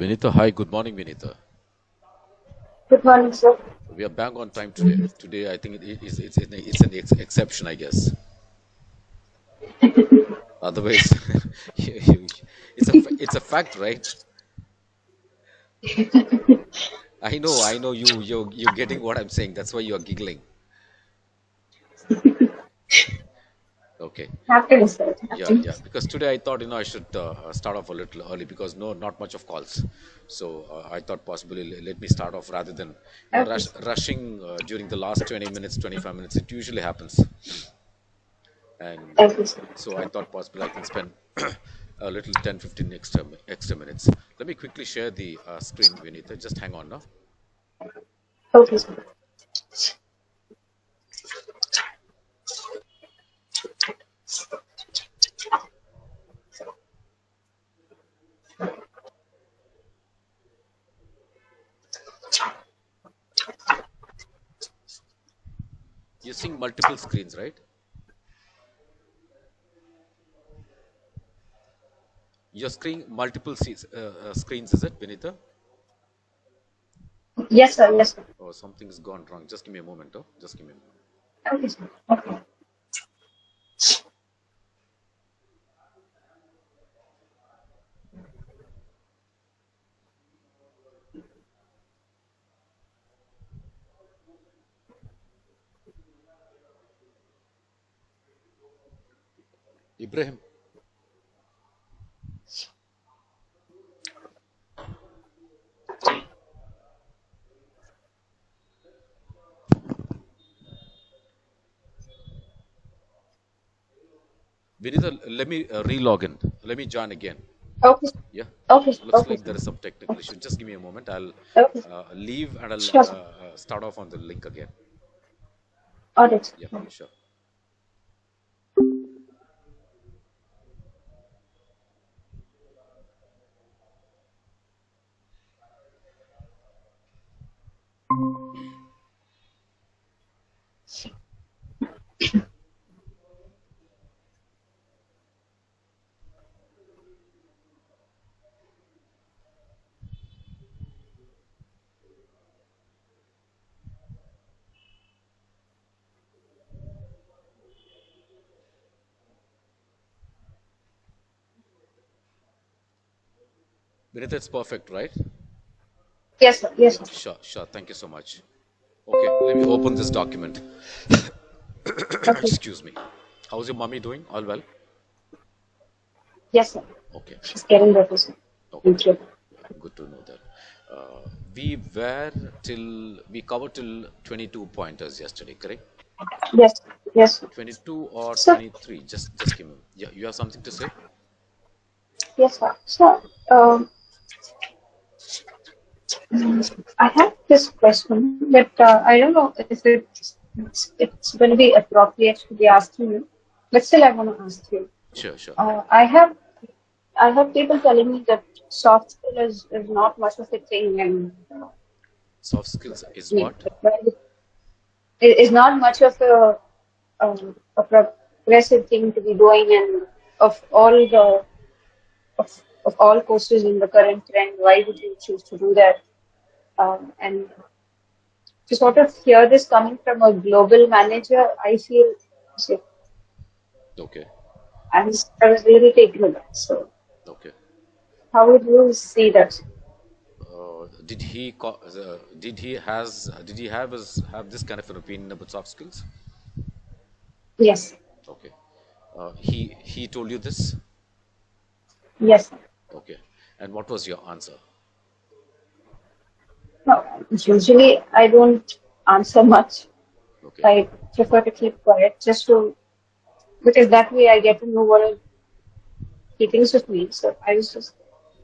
Vinita, hi, good morning, Vinita. Good morning, sir. We are bang on time today. Today, I think it's an exception, I guess. Otherwise, it's a fact, right? I know you're getting what I'm saying. That's why you're giggling. Okay. Happy, sir. Yeah, Happy. yeah. Because today I thought I should start off a little early because no, not much of calls. So I thought possibly let me start off rather than Okay, sir. rushing during the last 20 minutes, 25 minutes. It usually happens, and Okay, sir. so I thought possibly I can spend a little 10, 15 extra minutes. Let me quickly share the screen, Vinita. Just hang on now. Okay, sir. You're seeing multiple screens, right? You're screen multiple screens, is it, Vinita? Yes, sir. Yes, sir. Oh, something's gone wrong. Just give me a moment, oh. Just give me a moment. Okay, sir. Okay. Ibrahim, Vinita, let me re-log in. Let me join again. Okay, sir. Yeah. Okay, sir. Looks Okay, like sir. there is some technical issue. Just give me a moment. I'll Okay, sir. leave and I'll Sure, sir. start off on the link again. All right, Yeah, sir. sure. Vinita, it's perfect, right? Yes, sir. Yes, Yeah, sir. sure, sure. Thank you so much. Okay, let me open this document. Okay. Excuse me. How's your mommy doing? All well? Yes, sir. Okay, She's getting better, sir. okay. Thank you. Good to know that. We were we covered till 22 pointers yesterday, correct? Yes, sir. Yes, sir. 22 or Sir, 23? Just give me. Yeah, you have something to say? yes, sir. Sir, I have this question, but I don't know if it's going to be appropriate to be asking you. But still, I want to ask you. Sure, sure. Uh, I have I have people telling me that soft skill is not much of a thing, and Soft skills is I mean, what? it is not much of a progressive thing to be doing, and of all the of all courses in the current trend, why would you choose to do that? And to sort of hear this coming from a global manager, I feel so Okay, I was really taken aback. So, okay. how would you see that? Did he have this kind of an opinion about soft skills? Yes, Okay. He told you this? yes. Okay. And what was your answer? No, usually I don't answer much. Okay. I prefer to keep quiet just to because that way I get to know what he thinks of me. So I was just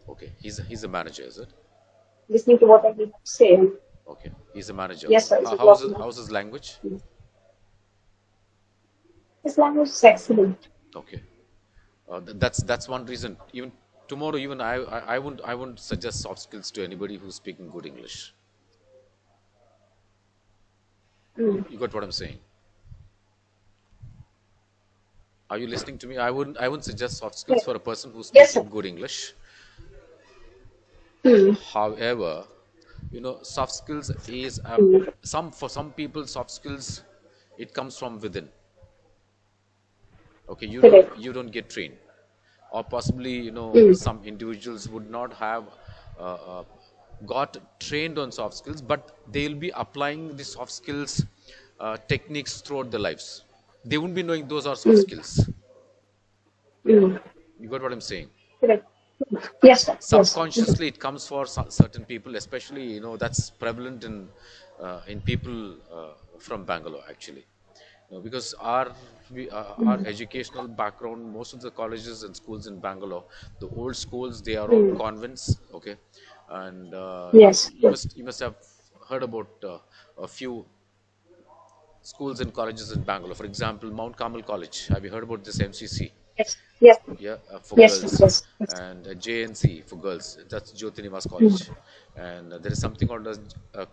Okay. He's a manager, is it? listening to what I have to say. And Okay. He's a manager. yes, sir, it's a How's block. how's his language? His language is excellent. Okay. That's one reason. Even tomorrow, even I wouldn't suggest soft skills to anybody who's speaking good English. Mm. You got what I'm saying? Are you listening to me? I wouldn't suggest soft skills Yeah. for a person who's Yes, sir. speaking good English. Mm. However, soft skills is Mm. some for some people, soft skills, it comes from within. Okay, Correct. you don't get trained, or possibly Mm. some individuals would not have uh, uh, got trained on soft skills, but they'll be applying the soft skills techniques throughout their lives. They won't be knowing those are soft Mm. skills. Mm. You got what I'm saying? Correct. Yes, sir. Yes. Mm. Subconsciously, it comes for certain people, especially that's prevalent in people from Bangalore, actually. Because our Mm. educational background, most of the colleges and schools in Bangalore, the old schools, they are all Mm. convents. Okay, and Yes. Yes. you must have heard about a few schools and colleges in Bangalore. For example, Mount Carmel College. Have you heard about this MCC? Yes. Yes. Yeah, for Yes. girls, Yes. Yes. and JNC for girls. That's Jyoti Nivas Mm. College, and there is something called as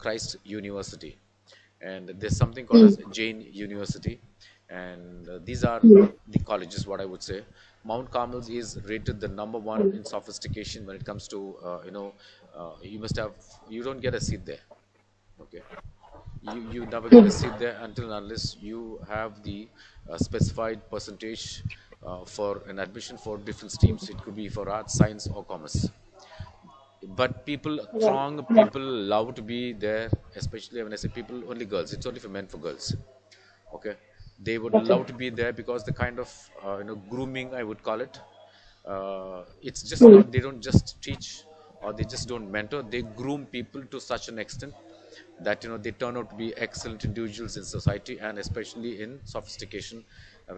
Christ University, and there's something called as Mm. Jain University, and these are Mm. the colleges. What I would say, Mount Carmel is rated the number one Mm. in sophistication when it comes to you must have you don't get a seat there. Okay, you never get a Mm. seat there until and unless you have the specified percentage for an admission for different streams. It could be for arts, science, or commerce. But people Right. throng, Right. people love to be there, especially when I say people, only girls. It's only for men, for girls. Okay, they would Okay. love to be there because the kind of grooming, I would call it. It's just Mm. not, they don't just teach, or they just don't mentor, they groom people to such an extent that they turn out to be excellent individuals in society, and especially in sophistication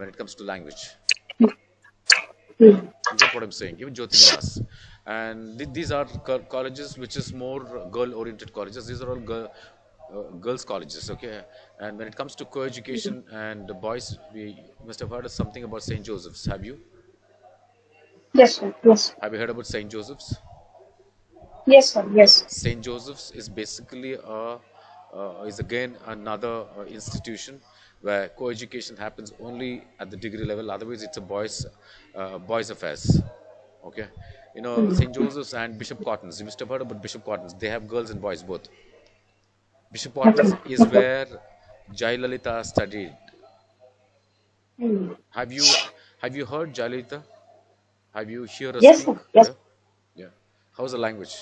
when it comes to language. Mm. You get what I'm saying? Even Jyoti Nivas, and these are colleges which is more girl oriented colleges. These are all girls colleges. Okay, and when it comes to co-education and the boys, we must have heard of something about St. Joseph's. Yes, sir. Yes. Have you heard about St. Joseph's? Yes, sir. Yes. St. Joseph's is basically is again another institution where co-education happens only at the degree level. Otherwise, it's a boys affairs. Okay, St. Mm. Joseph's and Bishop Cotton's. You must have heard about Bishop Cotton's. They have girls and boys both. Bishop Okay. Cotton's is Okay. where Jayalalitha studied. Mm. Have you have you heard Jayalalitha? Have you hear her Yes, speak? sir. Yes. Yeah, yeah. How's the language?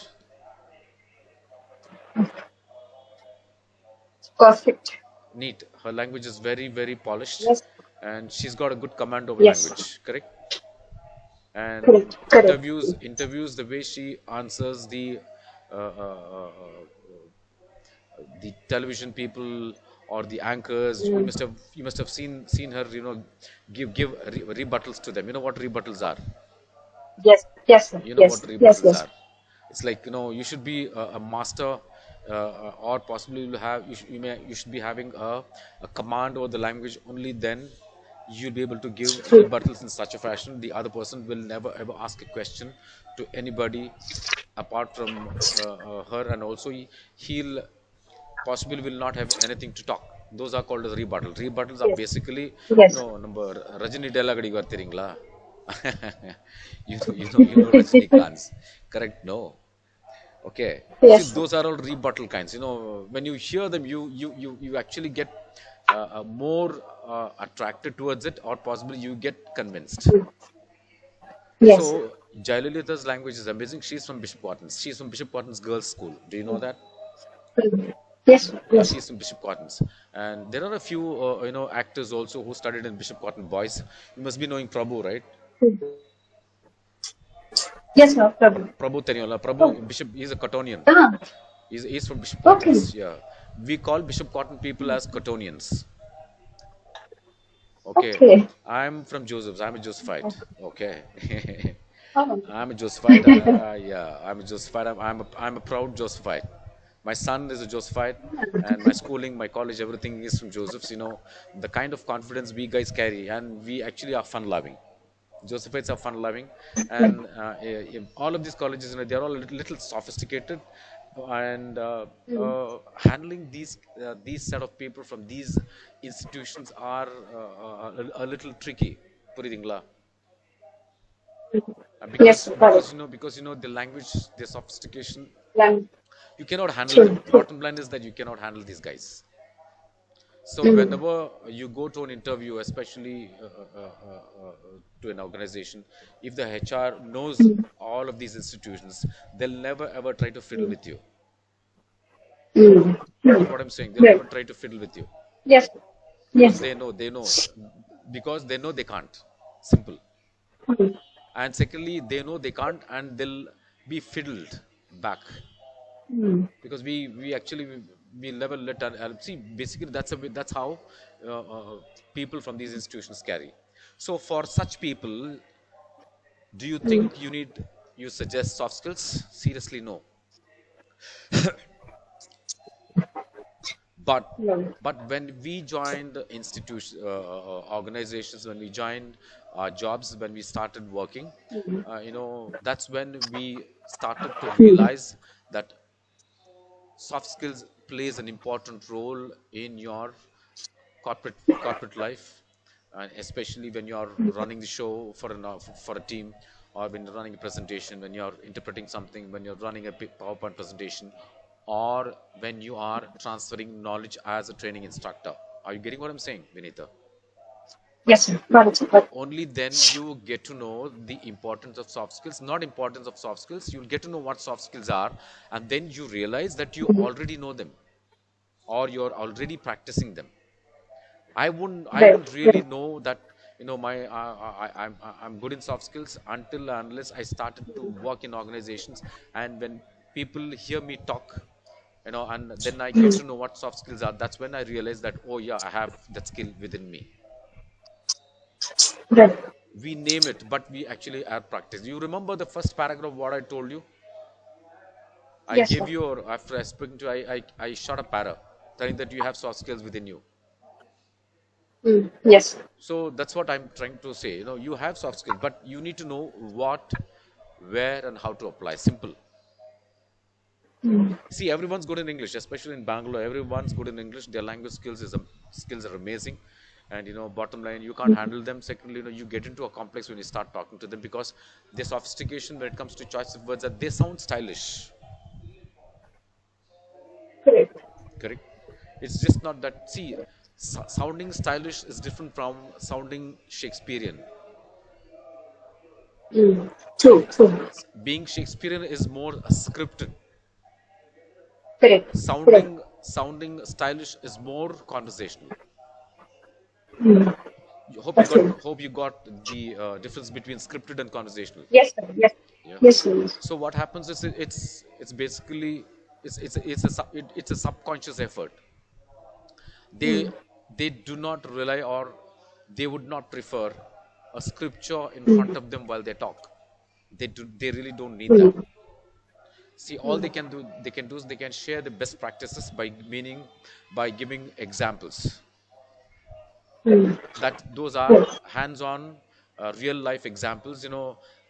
Perfect. Neat. Her language is very, very polished, Yes. and she's got a good command over Yes. language. Correct. And Correct. Correct. interviews, the way she answers the television people or the anchors, Mm. you must have seen her, give rebuttals to them. You know what rebuttals are? Yes. Yes, sir. You know what Yes. Yes. rebuttals Yes. are? It's like, you should be a master, or possibly you should be having a command over the language. Only then you'll be able to give True. rebuttals in such a fashion the other person will never ever ask a question to anybody apart from her, and also he'll possibly will not have anything to talk. Those are called as rebuttals. Rebuttals are Yes. basically, Yes. number Rajini dialogue varthirீங்களா? you know Rajinikanth, correct? No. Okay. See, Yes, sir. those are all rebuttal kinds. When you hear them, you actually get more attracted towards it, or possibly you get convinced. Mm. Yes. So Jayalalitha's language is amazing. She's from Bishop Cotton's. She's from Bishop Cotton's girls' school. Do you know that? Mm. Yes. Yeah, Yes. she's from Bishop Cotton's, and there are a few actors also who studied in Bishop Cotton Boys. You must be knowing Prabhu, right? Mm. Yes, no problem. Prabhu Teniola. Prabhu Oh. Bishop. He's a Cottonian. Ah. He's from Bishop Okay. Cotton's. Yeah, we call Bishop Cotton people as Cottonians. Okay, Okay. I'm from Joseph's. I'm a Josephite. Okay, Oh. I'm a Josephite. Yeah, I'm a Josephite. I'm a proud Josephite. My son is a Josephite, and my schooling, my college, everything is from Joseph's. The kind of confidence we guys carry, and we actually are fun-loving. Josephites are fun-loving, and all of these colleges, they're all a little sophisticated, and Mm. handling these set of people from these institutions are a little tricky. புரியுதுங்களா? Yes, got it. Because the language, the sophistication, Lang- you cannot handle them. True, true. Bottom line is that you cannot handle these guys. So Mm, whenever you go to an interview, especially to an organization, if the HR knows mm, all of these institutions, they'll never ever try to fiddle with you. mm, You get mm. what I'm saying? They'll Right. never try to fiddle with you Yes, because yes. because they know they can't. Simple. Mm, And secondly, they know they can't, and they'll be fiddled back mm, because we actually we never let see. Basically, that's how people from these institutions carry. So for such people, do you mm, think you suggest soft skills? Seriously, no. but mm, but when we joined institutions, organizations, when we joined jobs, when we started working, mm, that's when we started to mm, realize that soft skills plays an important role in your corporate life, and especially when you are running the show for a team, or when you're running a presentation, when you're interpreting something, when you're running a PowerPoint presentation, or when you are transferring knowledge as a training instructor. Are you getting what I'm saying, Vinita? yes, sir. Got it, sir. Got it. Only then you get to know the importance of soft skills. Not importance of soft skills, you'll get to know what soft skills are, and then you realize that you Mm, already know them, or you're already practicing them. I right, wouldn't really right. know that my I'm good in soft skills until unless I started to work in organizations, and when people hear me talk, and then I get Mm, to know what soft skills are. That's when I realize that, oh yeah, I have that skill within me. right. We name it, but we actually are practice. You remember the first paragraph what I told you? I Yes, gave sir. you, or after I spoken to, I shot a para telling that you have soft skills within you. Mm, yes. So that's what I'm trying to say. You have soft skills, but you need to know what, where, and how to apply. Simple. Mm, See, everyone's good in English, especially in Bangalore. Everyone's good in English. Their language skills are amazing, and bottom line, you can't mm, handle them. Secondly, you get into a complex when you start talking to them because their sophistication when it comes to choice of words, that they sound stylish. correct. Correct. It's just not that. See, sounding stylish is different from sounding Shakespearean. Mm, true, true. Being Shakespearean is more scripted. Correct, correct. Sounding stylish is more conversational. Mm, Hope you that's got true. hope you got the difference between scripted and conversational. Yes, sir. Yes. Yeah. Yes, sir. Yes. So what happens is it's basically it's a subconscious effort. They Mm, they do not rely, or they would not prefer a scripture in front mm, of them while they talk. They really don't need that. mm, See, all mm, they can do is they can share the best practices by giving examples. mm. That those are Yes. hands-on, real life examples.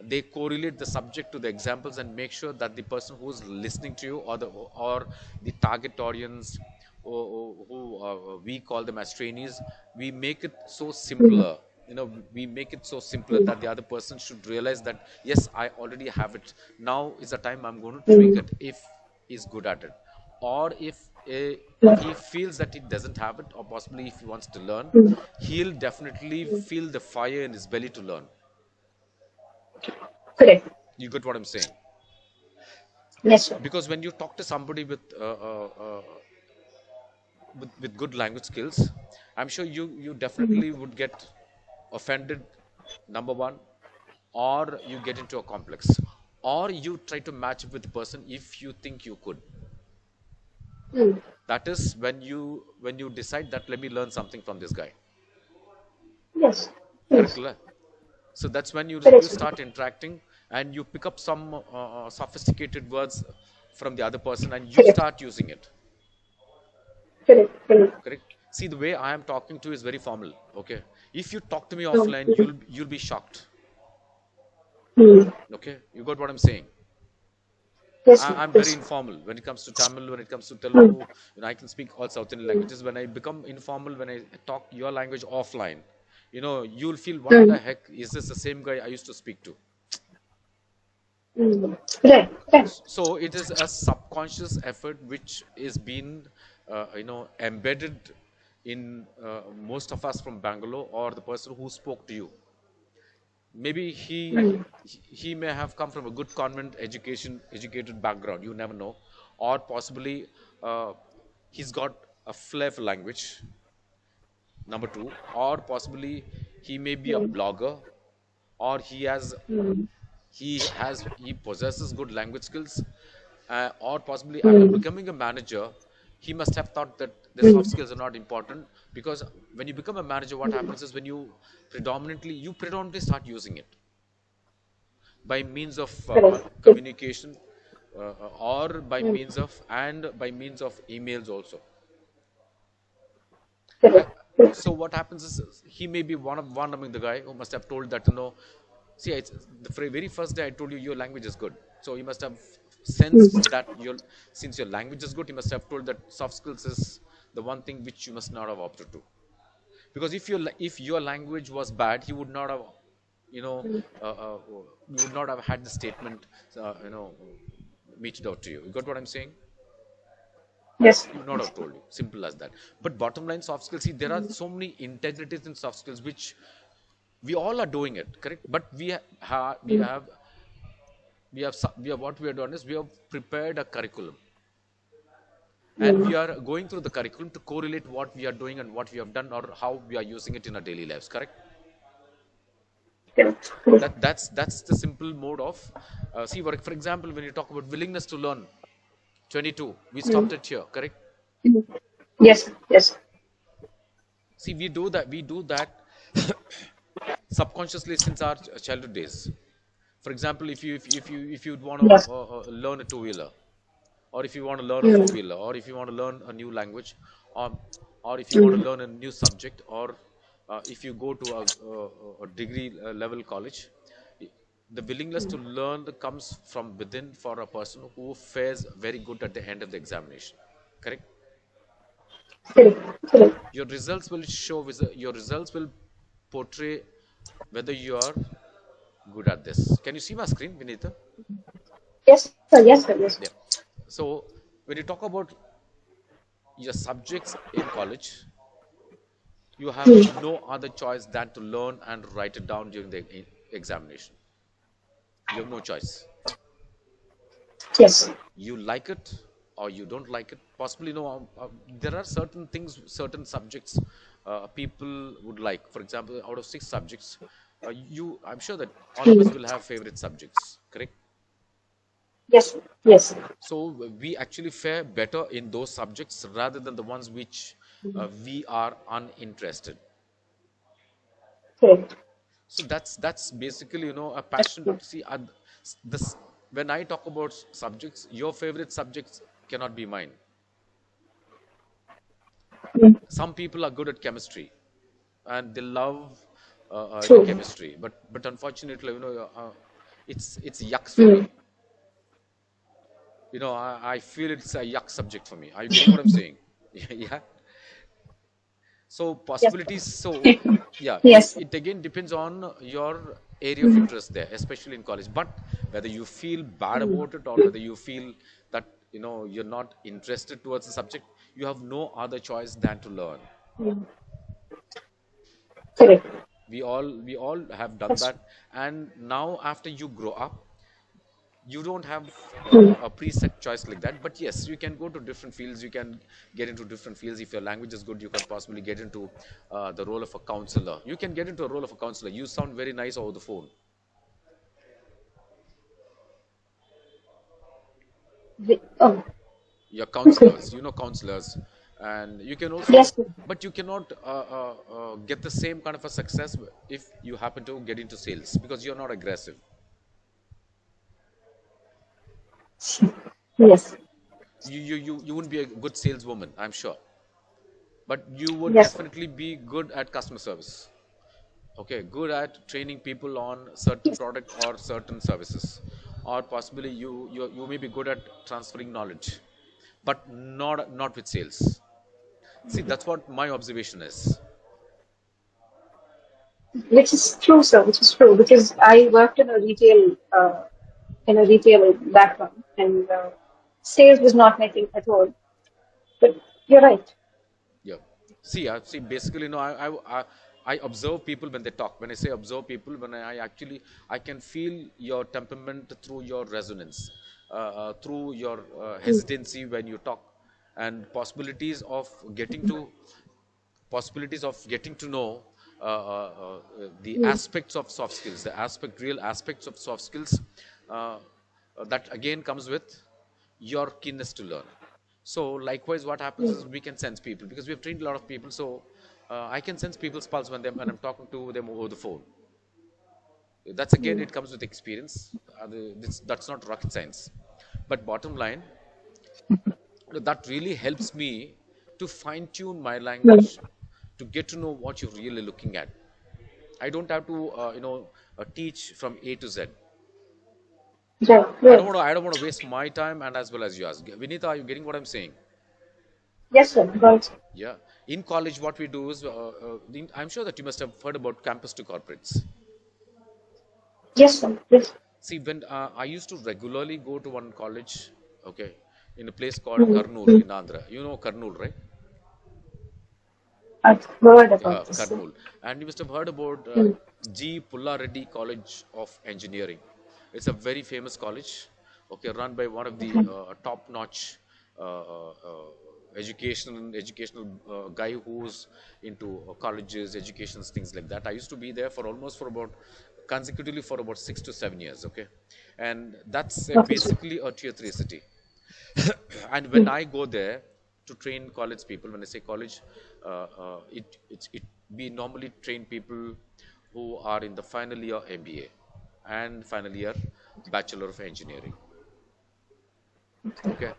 They correlate the subject to the examples and make sure that the person who's listening to you, or the target audience, or who we call them as trainees, we make it so Mm, simpler. We make it so simpler mm, that the other person should realize that, yes, I already have it. Now is the time I'm going to tweak mm, it if he's good at it, or if yes. he feels that he doesn't have it, or possibly if he wants to learn, Mm, he'll definitely mm. feel the fire in his belly to learn. Correct. You get what I'm saying? Yes, sir. Because when you talk to somebody with good language skills, I'm sure you Mm, definitely would get offended, number one, or you get into a complex, or you try to match up with the person if you think you could. mm. That is when you decide that, let me learn something from this guy. Yes. Correct, Yes. la? So that's when you Correct, sir. start interacting, and you pick up some sophisticated words from the other person, and you Correct. start using it. Correct. Correct. Correct. See, the way I am talking to is very formal. Okay. If you talk to me Oh, offline, mm, you'll be shocked. mm. Okay. You got what I'm saying? Yes, sir. I'm very Yes. informal when it comes to Tamil, when it comes to Mm, Telugu. I can speak all South Indian mm, languages. When I become informal, when I talk your language offline, you'll feel, what the mm. heck is this, the same guy I used to speak to? Right, right. So it is a subconscious effort which is being, embedded in most of us from Bangalore, or the person who spoke to you. Maybe he may have come from a good convent educated background. You never know, or possibly he's got a flair for language. Number two, or possibly he may be a blogger, or he possesses good language skills, or possibly after becoming a manager he must have thought that the soft skills are not important, because when you become a manager, what happens is when you predominantly start using it by means of Correct. communication, or by means of emails also. I, Correct. so what happens is he may be one among the guy who must have told that, see, the very first day I told you your language is good. So he must have sensed that since your language is good, he must have told that soft skills is the one thing which you must not have opted to. Because if your language was bad, he would not have, you know, you would not have had the statement, meted out to you. You got what I'm saying? Yes. He would not have told you. Simple as that. But bottom line, soft skills. See, there are so many integrities in soft skills which we all are doing it, correct? But we have what we have done is we have prepared a curriculum, and we are going through the curriculum to correlate what we are doing and what we have done, or how we are using it in our daily lives, correct? Correct. That's the simple mode of, see, for example, when you talk about willingness to learn, 22, we stopped it here, correct? Yes. Yes. See, we do that subconsciously since our childhood days. For example, if you want to Yes. learn a two-wheeler, or if you want to learn a four-wheeler, or if you want to learn a new language, or, or if you want to learn a new subject, or if you go to a degree level college, the willingness to learn comes from within for a person who fares very good at the end of the examination, correct? Correct. Correct. Your results will portray whether you are good at this. Can you see my screen, Vinita? Yes, sir. Yes, sir. Yes. Yeah. So when you talk about your subjects in college, you have no other choice than to learn and write it down during the examination. You have no choice. Yes. You like it or you don't like it. Possibly, there are certain things, certain subjects people would like. For example, out of 6 subjects, I'm sure that all of us will have favorite subjects, correct? Yes. Yes. So we actually fare better in those subjects rather than the ones which we are uninterested. Correct. So that's basically, a passion. See, this when I talk about subjects, your favorite subjects cannot be mine. Some people are good at chemistry, and they love True. chemistry, but unfortunately, it's yucks for me. I feel it's a yuck subject for me. Are you getting what I'm saying? Yeah. So Yes. possibilities. So yeah, it, Yes. it again depends on your area of interest there, especially in college. But whether you feel bad about it, or whether you feel that you're not interested towards the subject, you have no other choice than to learn. Correct. We all have done That's that. And now after you grow up, you don't have a preset choice like that. But yes, you can go to different fields, you can get into different fields. If your language is good, you can possibly get into the role of a counselor. You can get into a role of a counselor. You sound very nice over the phone. oh, Your okay. counselors, counselors. And you can also, Yes. but you cannot get the same kind of a success if you happen to get into sales, because you're not aggressive. Yes. You wouldn't be a good saleswoman, I'm sure. But you would Yes. definitely be good at customer service. Okay, good at training people on certain product or certain services, or possibly you may be good at transferring knowledge, but not with sales. See, that's what my observation is. Which is true, sir. Which is true because I worked in a retail. in a retail background, and sales was not my thing at all. But you're right. Yeah. See, basically, no, I observe people when they talk. When I say observe people, when I actually, I can feel your temperament through your resonance, through your Mm, hesitancy when you talk, and possibilities of getting to know the mm, aspects of soft skills, real aspects of soft skills, uh, that again comes with your keenness to learn. So likewise, what happens mm, is we can sense people because we have trained a lot of people. So I can sense people's pulse when I'm talking to them over the phone. That's again, mm, it comes with experience. That's not rocket science. But bottom line, that really helps me to fine tune my mm. language to get to know what you're really looking at. I don't have to, teach from A to Z. Right, right. I don't want to waste my time and as well as yours. Vinita, are you getting what I'm saying? Yes, sir. Right. Yeah. In college, what we do is, I'm sure that you must have heard about campus to corporates. Yes, sir. Yes. See, when I used to regularly go to one college, okay, in a place called Mm, Karnool mm. in Andhra. You know Karnool, right? I've heard about this, sir. Karnool. And you must have heard about Mm, G. Pulla Reddy College of Engineering. It's a very famous college, okay, run by one of the okay. top-notch educational guy who's into colleges, educations, things like that. I used to be there for about consecutively for about 6 to 7 years, okay, and that's Okay, sir. basically a tier 3 city. And when Mm, I go there to train college people, when I say college, it we normally train people who are in the final year MBA and final year Bachelor of Engineering. Okay,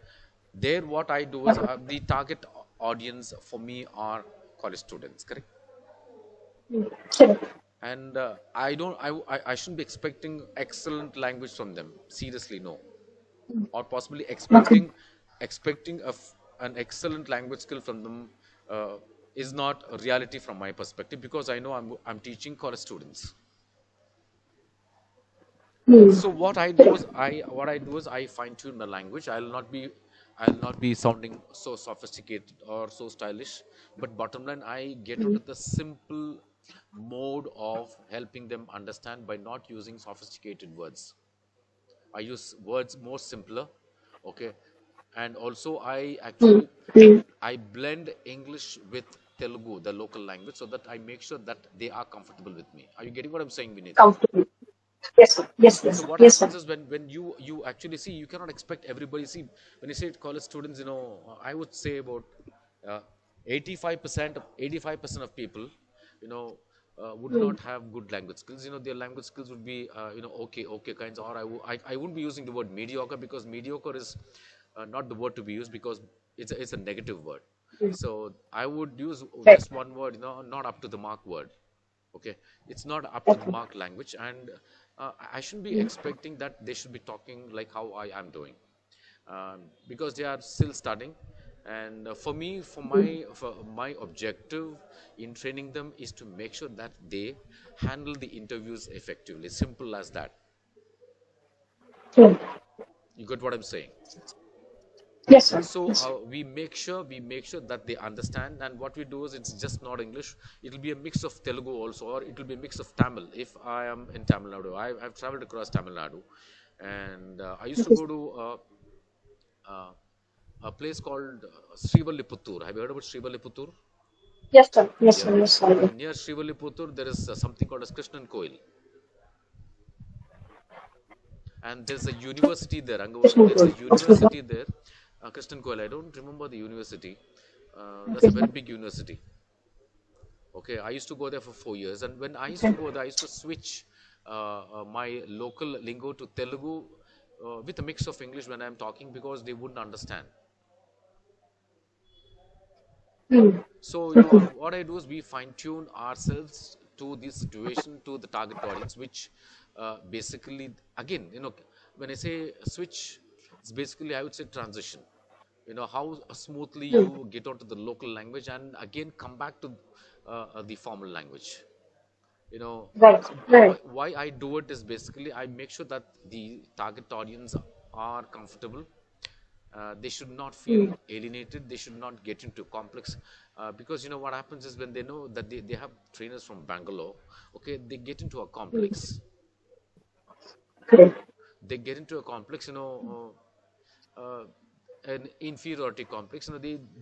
there what I do is, okay. the target audience for me are college students, correct? Mm, sure. And I don't, I shouldn't be expecting excellent language from them. Seriously, no. Or possibly Okay. expecting an excellent language skill from them uh, is not a reality from my perspective, because I know I'm teaching college students. Mm, So sure. what I do is I fine tune the language. I'll not be sounding so sophisticated or so stylish, but bottom line, I get Mm, onto the simple mode of helping them understand by not using sophisticated words. I use words more simpler, okay, and also mm, I mm. I blend English with Telugu, the local language, so that I make sure that they are comfortable with me. Are you getting what I'm saying, Vinita? Comfortable. Yes, sir. Yes, So yes, what yes, sir. happens is, when you actually see, you cannot expect everybody. See, when you say college students, I would say about uh, 85% of people, you know, would Mm, not have good language skills. Their language skills would be, okay kinds, or I wouldn't be using the word mediocre, because mediocre is not the word to be used, because it's a negative word. mm. So I would use Right. just one word, not up to the mark word. Okay, it's not up to the Okay. mark language, and I shouldn't be Mm, expecting that they should be talking like how I am doing, because they are still studying. And mm. for my objective in training them is to make sure that they handle the interviews effectively. Simple as that. Sure. You got what I'm saying? Yes, sir. So Yes. we make sure that they understand, and what we do is, it's just not English. It'll be a mix of Telugu also, or it will be a mix of Tamil. If I am in Tamil Nadu, I've traveled across Tamil Nadu, and I used to Okay. go to uh, a place called Srivaliputtur. Have you heard about Srivaliputtur? Yes, sir. Yes, Yeah. sir. Yes, sir. Near Srivaliputtur, there is something called as Krishnan Koil, and there's a university there. Yes, There's a sir. Okay. university there, Krishnan Koil. I don't remember the university. That's Okay. a very big university. Okay, I used to go there for 4 years, and when I used to Okay. go there, I used to switch my local lingo to Telugu with a mix of English when I'm talking, because they wouldn't understand. Mm, So, okay. what I do is we fine tune ourselves to the situation, to the target audience, which basically, again, when I say switch, it's basically, I would say, transition. How smoothly Mm, you get onto the local language and again come back to the formal language. You know, Right. so Right. why I do it is basically I make sure that the target audience are comfortable. They should not feel Mm. alienated. They should not get into complex, because you know what happens is when they know that they have trainers from Bangalore, okay, they get into a Mm. complex. Correct. They get into a complex, an inferiority complex.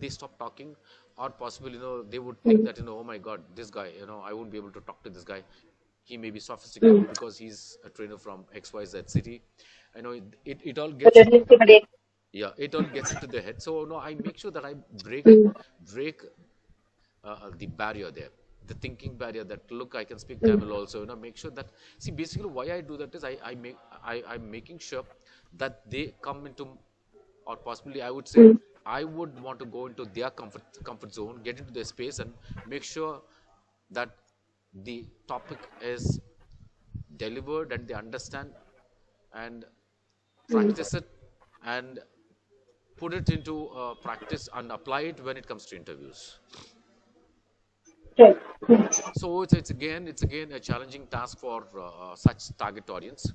They stop talking, or possibly, they would think Mm. that, oh my God, this guy, I won't be able to talk to this guy. He may be sophisticated Mm. because he's a trainer from XYZ city. I know it all A gets little intimidating. yeah, it all gets into their head. So no, I make sure that I Mm. break the barrier there, the thinking barrier, that look, I can speak Mm. Tamil also. Make sure that, see, basically why I do that is I'm making sure that they come into, or possibly I would say, Mm. I would want to go into their comfort zone, get into their space, and make sure that the topic is delivered and they understand and Mm. practice it, and put it into practice and apply it when it comes to interviews. Right. Mm. So it's again a challenging task for such target audience,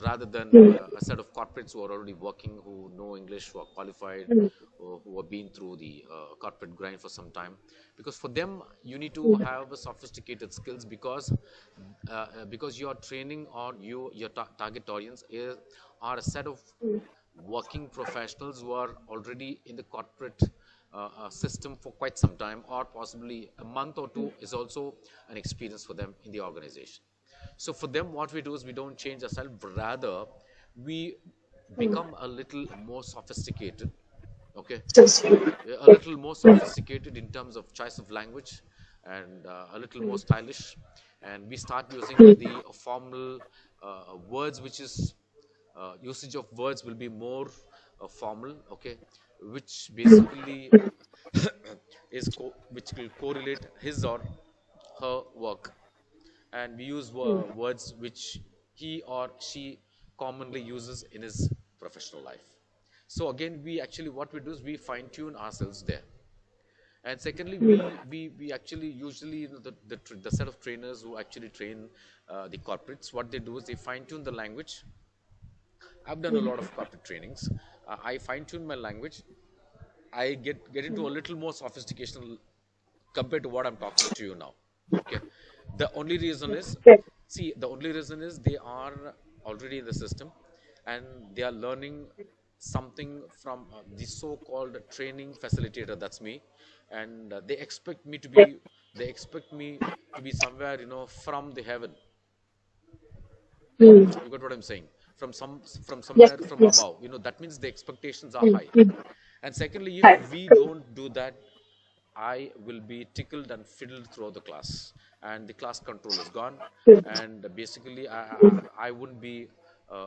rather than Mm. a set of corporates who are already working, who know English, who are qualified, Mm. or who have been through the corporate grind for some time. Because for them, you need to Mm. have a sophisticated skills, because you are training, or your target audience are a set of Mm. working professionals who are already in the corporate system for quite some time, or possibly a month or two is also an experience for them in the organization. So for them, what we do is we don't change ourselves, but rather we Mm. become a little more sophisticated. Okay, So sweet. a Yes. little more Mm. sophisticated in terms of choice of language, and a little more Mm. stylish, and we start using Mm. the formal words, which is usage of words will be more formal, okay, which Mm. basically which will correlate his or her work, and we use Mm. words which he or she commonly uses in his professional life. So again, we actually, what we do is we fine tune ourselves there. And secondly, Mm. we actually usually, the set of trainers who actually train the corporates, what they do is they fine tune the language. I've done a lot of corporate trainings. I fine tune my language. I get into a little more sophistication compared to what I'm talking to you now. Okay. The only reason is, Right. see, the only reason is they are already in the system, and they are learning something from the so-called training facilitator. That's me, and Right. they expect me to be somewhere, from the heaven. Mm. You got what I'm saying? From Yes. somewhere from Yes. above. That means the expectations are Mm. high. Mm. And secondly, if Hi. we don't do that, I will be tickled and fiddled throughout the class, and the class control is gone, Mm. and basically I wouldn't be a,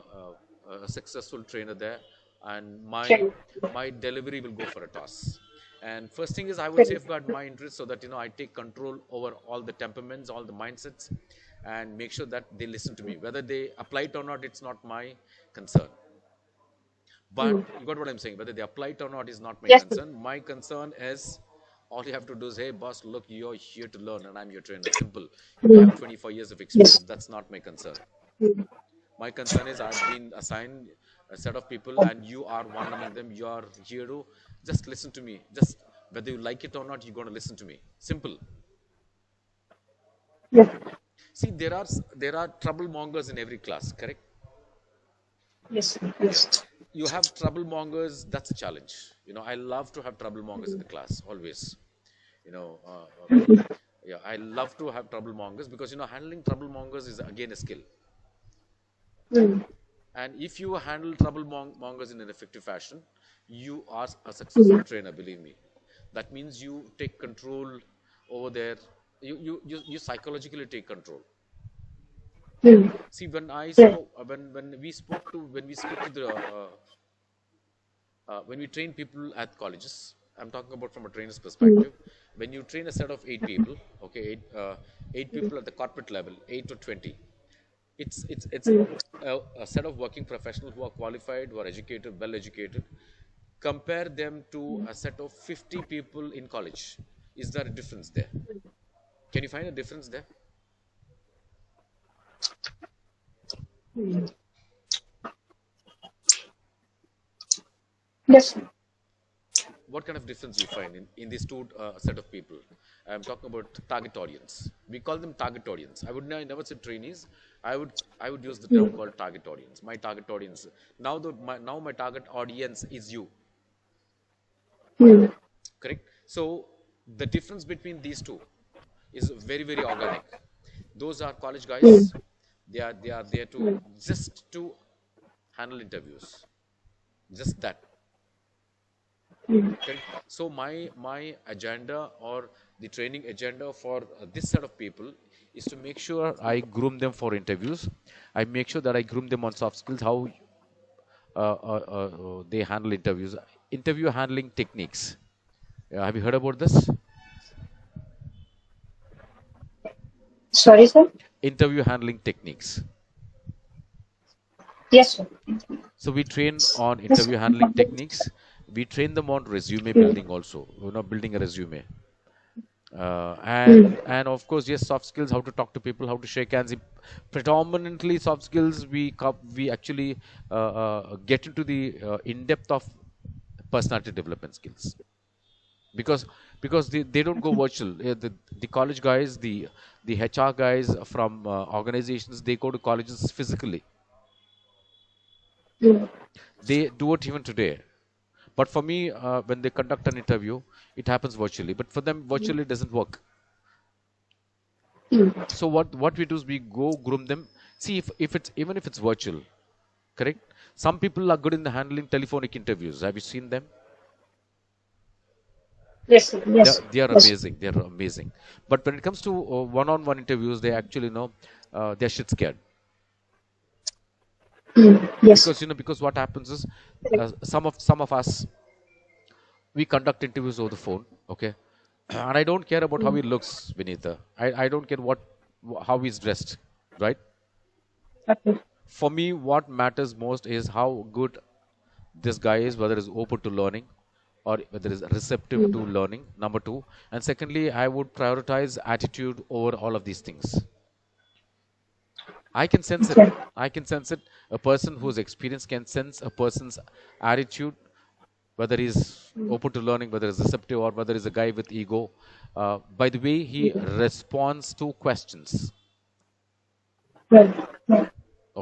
a successful trainer there, and my Right. my delivery will go for a toss. And first thing is, I would Right. safeguard my interest, so that I take control over all the temperaments, all the mindsets, and make sure that they listen to me. Whether they apply it or not, it's not my concern. But Mm. you got what I'm saying. Whether they apply it or not is not my Yes. concern. My concern is, all you have to do is, hey, boss, look, you're here to learn, and I'm your trainer. Simple. You have Mm. 24 years of Yes. experience. That's not my concern. Mm. My concern is, I've been assigned a set of people, and you are one among them. You are here to just listen to me. Just whether you like it or not, you're going to listen to me. Simple. Yes. See, there are trouble mongers in every class, correct? Yes. Yeah. Yes. You have trouble mongers. That's a challenge. I love to have trouble mongers in the class always. You know, yeah, I love to have trouble mongers, because handling trouble mongers is again a skill. Mm. And if you handle trouble mongers in an effective fashion, you are a successful Mm. trainer. Believe me. That means you take control over there. You psychologically take control. Mm. See, when I Right. spoke, when we speak to the when we train people at colleges, I'm talking about from a trainer's Mm. perspective. When you train a set of eight people, okay, eight people at the corporate level, 8 to 20, it's Mm. a set of working professionals who are qualified, who are educated, well educated. Compare them to a set of 50 people in college. Is there a difference there? Can you find a difference there? Hmm. Yes, sir. What kind of difference you find in these two set of people? I'm talking about target audience. We call them target audience. I never say trainees. I would use the term Hmm. called target audience. My target audience. Now my target audience is you. Hmm. Correct. So the difference between these two is very very organic. Those are college Hmm. guys. They are there to Hmm. just to handle interviews. Just that. Hmm. Correct. So my agenda or the training agenda for this set of people is to make sure I groom them for interviews. I make sure that I groom them on soft skills, how they handle interviews, interview handling techniques. Have you heard about this? Sorry, sir. Interview handling techniques. Yes, sir. So we train on Yes. interview handling techniques. We train them on resume Hmm. building also. Building a resume. Hmm. And of course, yes, soft skills, how to talk to people, how to shake hands. Predominantly soft skills, we actually get into the in depth of personality development skills, because they don't go virtual. The college guys, the HR guys from organizations, they go to colleges physically. Hmm. They do it even today. But for me, when they conduct an interview, it happens virtually. But for them, virtually doesn't work. Hmm. So what we do is we go groom them. See, if it's even if it's virtual, correct? Some people are good in handling telephonic interviews. Have you seen them? Yes, sir. Yes. They are Yes. amazing. They are amazing. But when it comes to one-on-one interviews, they actually know they're shit scared. Hmm. Yes. Because what happens is Correct. some of us, we conduct interviews over the phone, okay? And I don't care about how Hmm. he looks, Vinitha. I don't care how he's dressed, right? Okay. For me, what matters most is how good this guy is, whether he's open to learning or whether he's receptive Hmm. to learning, number two. And secondly, I would prioritize attitude over all of these things. I can sense it. Okay. I can sense it. A person who's experienced can sense a person's attitude, whether he's Hmm. open to learning, whether he's receptive, or whether he's a guy with ego, by the way he Hmm. responds to questions. Right. Right.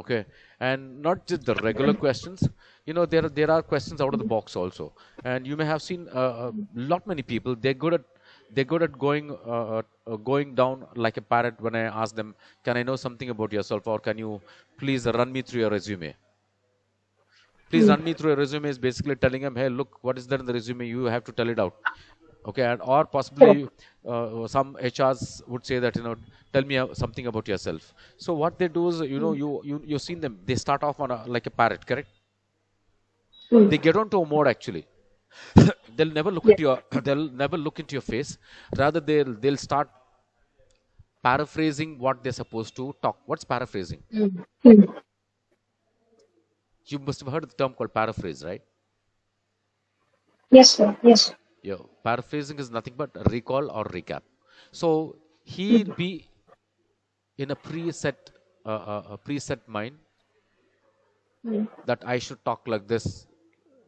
Okay, and not just the regular questions. There are questions out of the box also, and you may have seen a lot many people. They're good at going down like a parrot when I ask them, "Can I know something about yourself?" or "Can you please run me through your resume?" Please Hmm. run me through a resume is basically telling them, "Hey, look, what is there in the resume? You have to tell it out." Okay, or possibly Correct. some HRs would say that, tell me something about yourself. So what they do is, Hmm. you've seen them, they start off on like a parrot, correct? Hmm. They get onto a mode actually. They'll never look Yes. into your they'll never look into your face. Rather, they'll start paraphrasing what they're supposed to talk. What's paraphrasing? Hmm. Hmm. You must have heard of the term called paraphrase, right? Yes, sir. Yes. Yeah, paraphrasing is nothing but recall or recap. So he'll Hmm. be in a preset mind Hmm. that I should talk like this.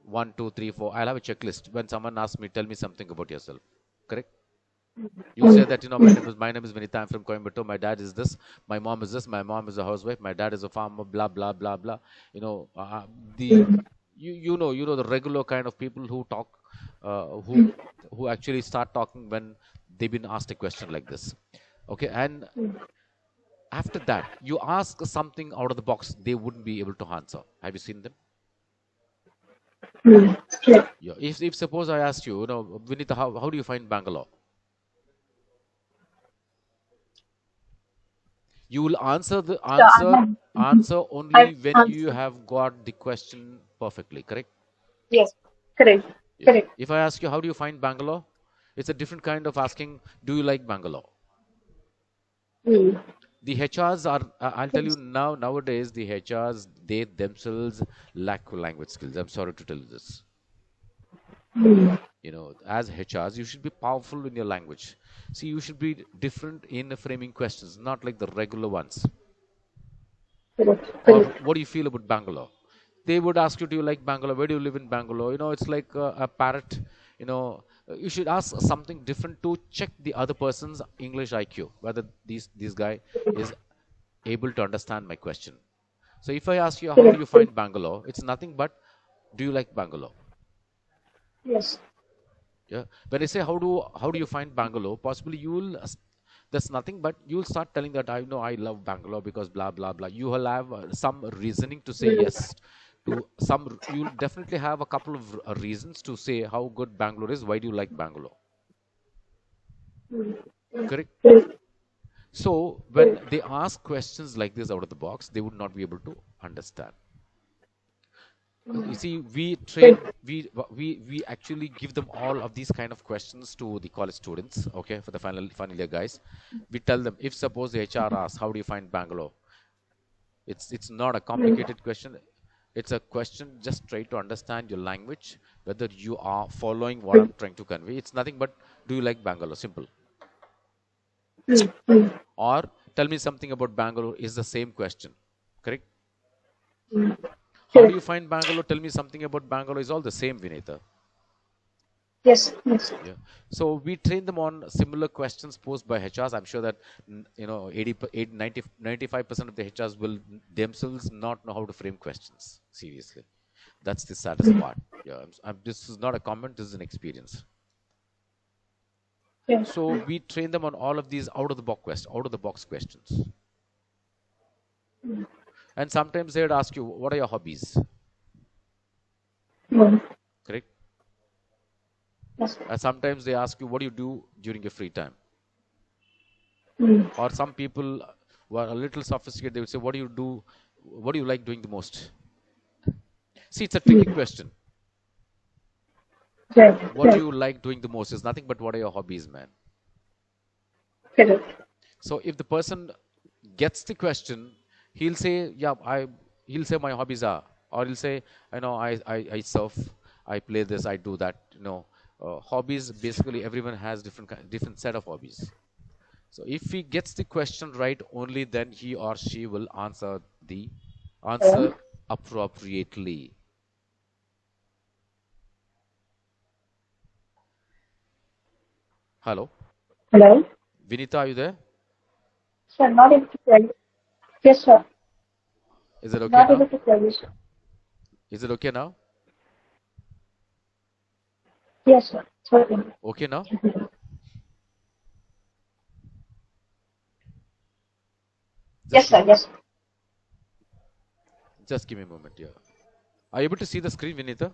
One, two, three, four. I'll have a checklist. When someone asks me, tell me something about yourself. Correct? You'll Hmm. say that, Hmm. my name is Vinita. I'm from Coimbatore. My dad is this. My mom is this. My mom is a housewife. My dad is a farmer. Blah blah blah blah. You know the Hmm. you know the regular kind of people who talk, who Hmm. actually start talking when they've been asked a question like this. Okay, and after that, you ask something out of the box, they wouldn't be able to answer. Have you seen them? Hmm. Correct. Yeah. If suppose I asked you, Vinita, how do you find Bangalore? You will answer the So I answer have, answer only I've when you answered. have got the question perfectly, correct? Yes. Correct. Yeah. Correct. If I ask you how do you find Bangalore, it's a different kind of asking, do you like Bangalore? Hmm. The HRs are, I'll tell you Yes. now, nowadays, the HRs, they themselves lack language skills. I'm sorry to tell you this. Hmm. As HRs, you should be powerful in your language. See, you should be different in framing questions, not like the regular ones. Correct. Or Correct. what do you feel about Bangalore? They would ask you, do you like Bangalore? Where do you live in Bangalore? It's like a parrot. You should ask something different to check the other person's English IQ, whether this guy is able to understand my question. So if I ask you, how do Correct. you find Bangalore? It's nothing but, do you like Bangalore? Yes. Yeah. When I say, how do you find Bangalore? Possibly you will. That's nothing but you'll start telling that I know I love Bangalore because blah blah blah. You will have some reasoning to say yes to some. You'll definitely have a couple of reasons to say how good Bangalore is. Why do you like Bangalore? Correct. Correct. So when they ask questions like this out of the box, they would not be able to understand. You see, we actually give them all of these kind of questions to the college students, okay, for the final year guys. We tell them, if suppose the HR asks, how do you find Bangalore? It's not a complicated question. It's a question, just try to understand your language, whether you are following what I'm trying to convey. It's nothing but, do you like Bangalore? Simple. Or tell me something about Bangalore is the same question. Correct. How do you find Bangalore? Tell me something about Bangalore is all the same, Vinita. Yes. Yes. Yeah. So we train them on similar questions posed by HRs. I'm sure that 95% of the HRs will themselves not know how to frame questions. Seriously, that's the saddest part. Yeah. This is not a comment. This is an experience. Yes. So we train them on all of these out of the box questions. And sometimes they would ask you, what are your hobbies? Correct. Yes. And sometimes they ask you, what do you do during your free time? Or some people who are a little sophisticated, they would say, what do you do? What do you like doing the most? See, it's a tricky question. Right. What do Right. you like doing the most is nothing but, what are your hobbies, man? Correct. So if the person gets the question, he'll say, yeah, he'll say my hobbies are, or he'll say, I surf, I play this, I do that. Hobbies, basically everyone has different set of hobbies. So if he gets the question right, only then he or she will answer the answer appropriately. Hello, Hello. Vinita, are you there? Sir, not able to tell you. Yes, sir. Is it okay Not now? able to tell you, sir. Is it okay now? Yes, sir. Sorry. Okay now? Just Yes, give sir. me, Yes. just give me a moment. Yeah. Are you able to see the screen, Vinita?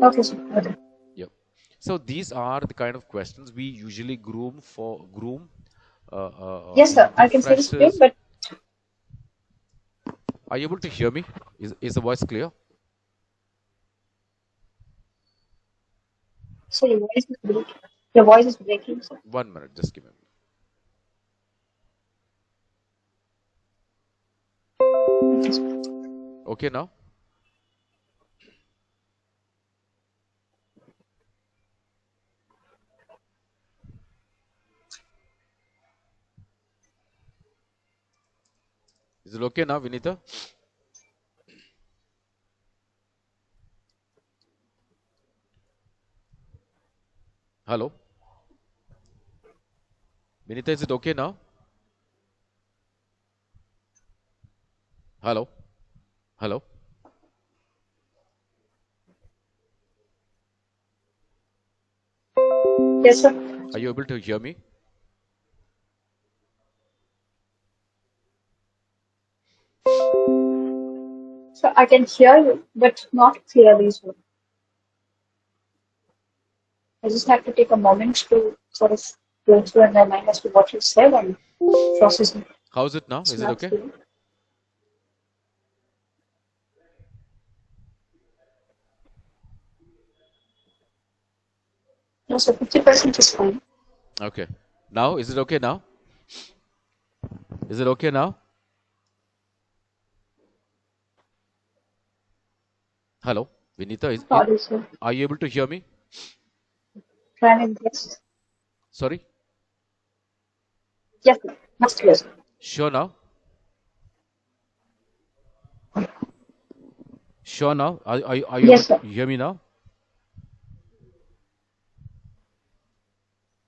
Okay, sir. Okay. Yep. So these are the kind of questions we usually groom Yes, sir. the I can see the screen, freshers. but Are you able to hear me? Is the voice clear? sir, your voice is breaking. Your voice is breaking, sir. 1 minute, just give me a minute. Yes. Okay now? Is it okay now, Vinita? Hello? Vinita, is it okay now? Hello? Hello? Yes, sir. Are you able to hear me? So I can hear you, but not clearly, sir. I just have to take a moment to sort of go through in my mind as to what you said and process it. How's it now? It's Is it not okay? clear. No, so 50% is fine. Okay. Now, is it okay now? Is it okay now? Hello? Vinita, Sorry, sir. are you able to hear me? Try and yes. Sorry? Yes, sir. Much clear, sir. Sure now? Sure now? Are you able Yes, to sir. hear me now?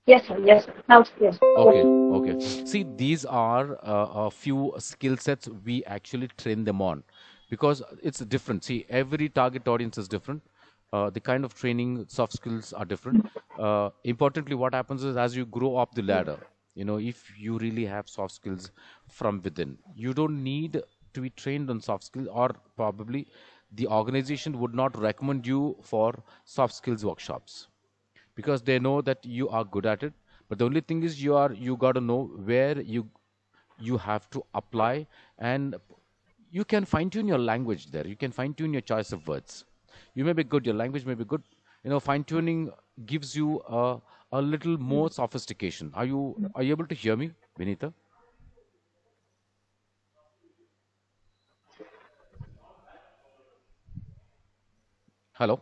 Yes, sir. Yes, sir. Now, yes. Okay, okay. See, these are a few skill sets we actually train them on because it's different. See, every target audience is different. The kind of training, soft skills are different. Importantly, what happens is as you grow up the ladder, if you really have soft skills from within, you don't need to be trained on soft skills, or probably the organization would not recommend you for soft skills workshops because they know that you are good at it. But the only thing is you got to know where you have to apply, and you can fine tune your language there. You can fine tune your choice of words. You may be good, your language may be good. Fine tuning gives you a little more sophistication. Are you able to hear me, Vinita? Hello,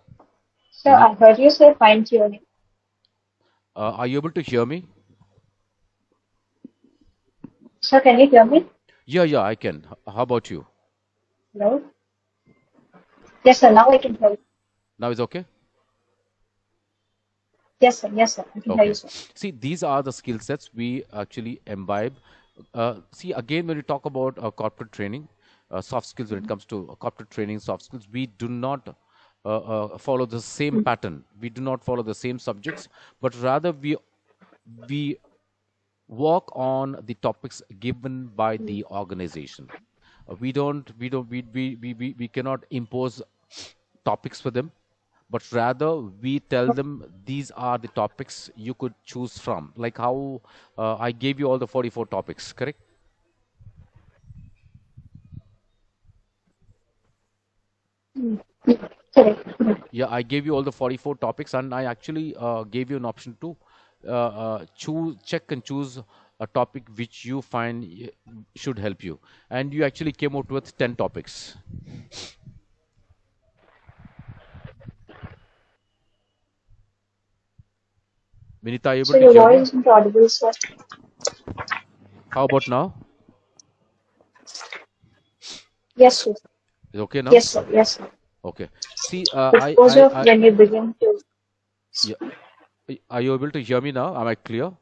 So Vinita. I heard you say fine tuning. Are you able to hear me? So can you hear me? Yeah, yeah, I can. How about you? Hello? Yes, sir. Now I can hear you. Now is okay. Yes, sir. Yes, sir. I can hear you, Okay. sir. See, these are the skill sets we actually imbibe. See, again, when we talk about corporate training, soft skills, when it comes to corporate training, soft skills, we do not follow the same pattern. We do not follow the same subjects, but rather we work on the topics given by the organization. We cannot impose topics for them, but rather we tell them these are the topics you could choose from, like how I gave you all the 44 topics, correct? Correct. Yeah, I gave you all the 44 topics, and I actually gave you an option to choose, check and choose a topic which you find should help you, and you actually came out with 10 topics. Vinita, are you able So to your hear me? voice isn't audible, sir. How about now? Yes, sir. Is okay now? Yes, sir. Yes, sir. Okay. See, Suppose of when you begin to. yeah, are you able to hear me now? Am I clear?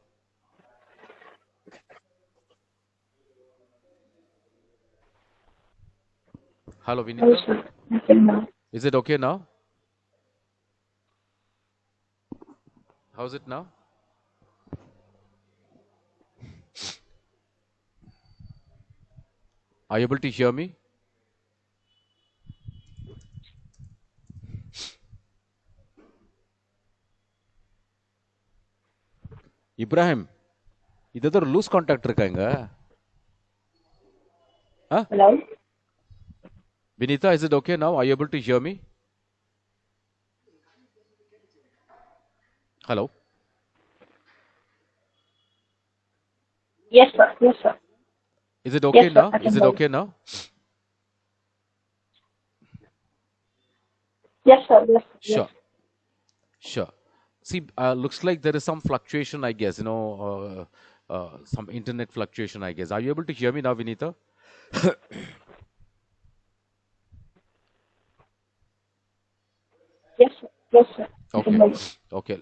Hello, Oh, Vinita. sir. I can now. Is it okay now? How's it now? Are you able to hear me? Ibrahim, இது ஏதோ loose contact இருக்காங்க. Huh? Hello? Vinita, is it okay now? Are you able to hear me? Hello? Yes, sir. Yes, sir. Is it okay Yes, sir. now? I Is can it hear you. okay now? Yes, sir. Yes, sir. Yes. Sure, sure. See, looks like there is some fluctuation, I guess, some internet fluctuation, I guess. Are you able to hear me now, Vinita? Yes, sir. Yes, sir. I can Okay, hear you. okay.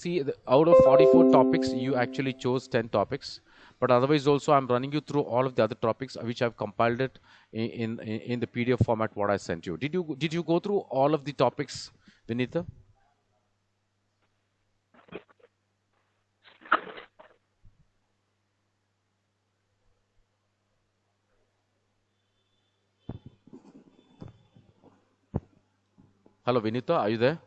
See, out of 44 topics, you actually chose 10 topics, but otherwise also I'm running you through all of the other topics which I've compiled it in the PDF format what I sent you. Did you go through all of the topics, Vinita? Hello, Vinita, are you there?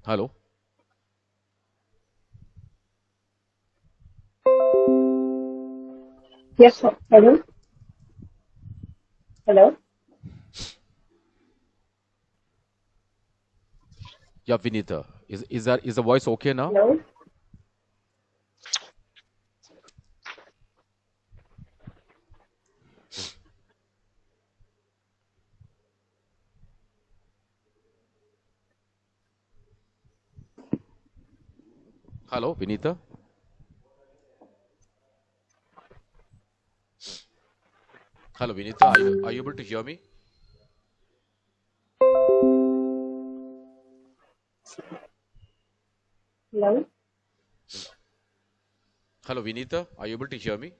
Hello. Yes, sir. Hello? Hello? Yeah, Vinita. Is the voice okay now? Hello? Hello, Vinita. Hello, Vinita. Are you able to hear me? Hello? Hello, Vinita. Are you able to hear me?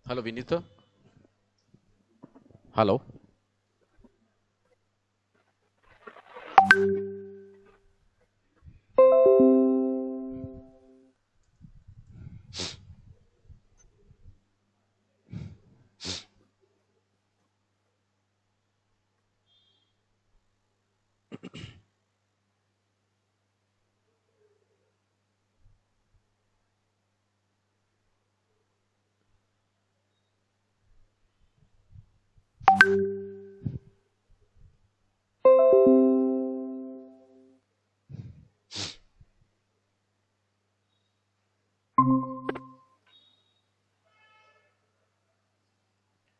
Hello, Vinita. Hello.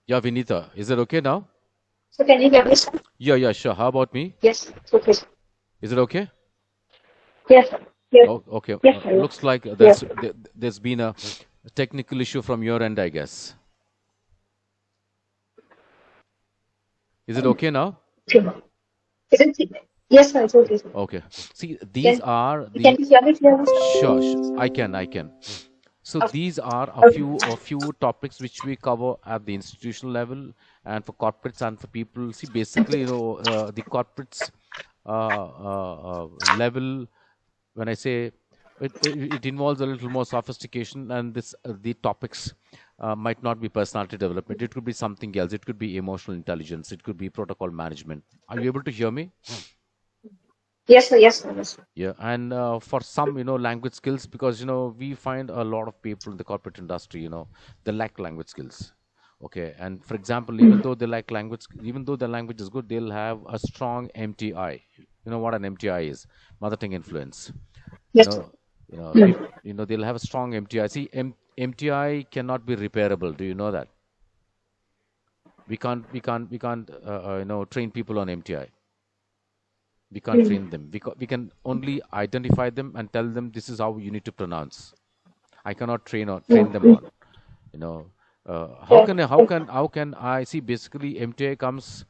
Yeah, Vinita. Is it okay now? So can you hear me, sir? Yeah, sure. How about me? Yes, it's okay, sir. Is it okay? Yes, sir. Yes, Oh, okay. yes, sir. Looks like Yes, sir. there's been a technical issue from your end, I guess. Is it okay now? Okay. Is it? Yes, sir. It's okay, sir. Okay. See, these Can are can the you hear me clearly, sure, sir? I can. So Okay. these are Okay. a few topics which we cover at the institutional level and for corporates and for people. See, basically, the corporates level. When I say it involves a little more sophistication, and this the topics might not be personality development. It could be something else. It could be emotional intelligence. It could be protocol management. Are you able to hear me? Yes, sir. Yes, sir. Yes, sir. Yeah, and for some, language skills, because we find a lot of people in the corporate industry, they lack language skills. Okay, and for example, even though the language is good, they'll have a strong MTI. You know what an MTI is? Mother tongue influence. You Yes, sir. know, Hmm. they'll have a strong MTI. See, MTI cannot be repairable. Do you know that? We can't train people on MTI. We can't Hmm. train them. We can only identify them and tell them this is how you need to pronounce. I cannot train them Hmm. on. You know, Yeah. how can I see? Basically, MTI comes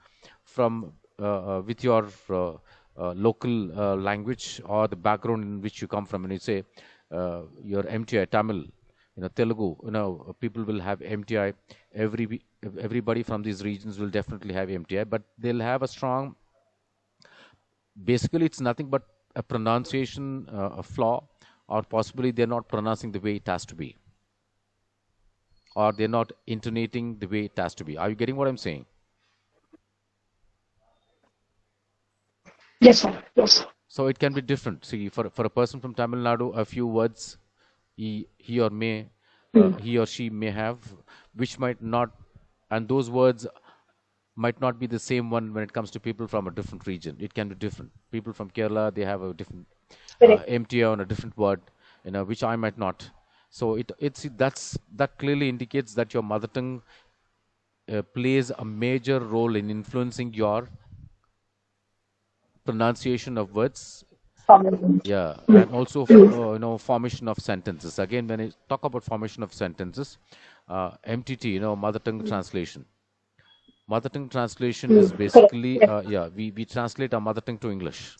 from with your local language or the background in which you come from. And you say your MTI Tamil, Telugu. People will have MTI. Everybody from these regions will definitely have MTI, but they'll have a strong, basically it's nothing but a pronunciation a flaw, or possibly they're not pronouncing the way it has to be, or they're not intonating the way it has to be. Are you getting what I'm saying? Yes, sir. Yes. So it can be different. See, for a person from Tamil Nadu, a few words he or may Hmm. he or she may have, which might not, and those words might not be the same one when it comes to people from a different region. It can be different. People from Kerala, they have a different Correct. MTA on a different word, which I might not. So that clearly indicates that your mother tongue plays a major role in influencing your pronunciation of words. Common. Yeah, Hmm. and also Hmm. formation of sentences. Again, when I talk about formation of sentences, MTT, mother tongue translation. Mother tongue translation Hmm. is Correct. basically, Yes. yeah, we translate our mother tongue to English.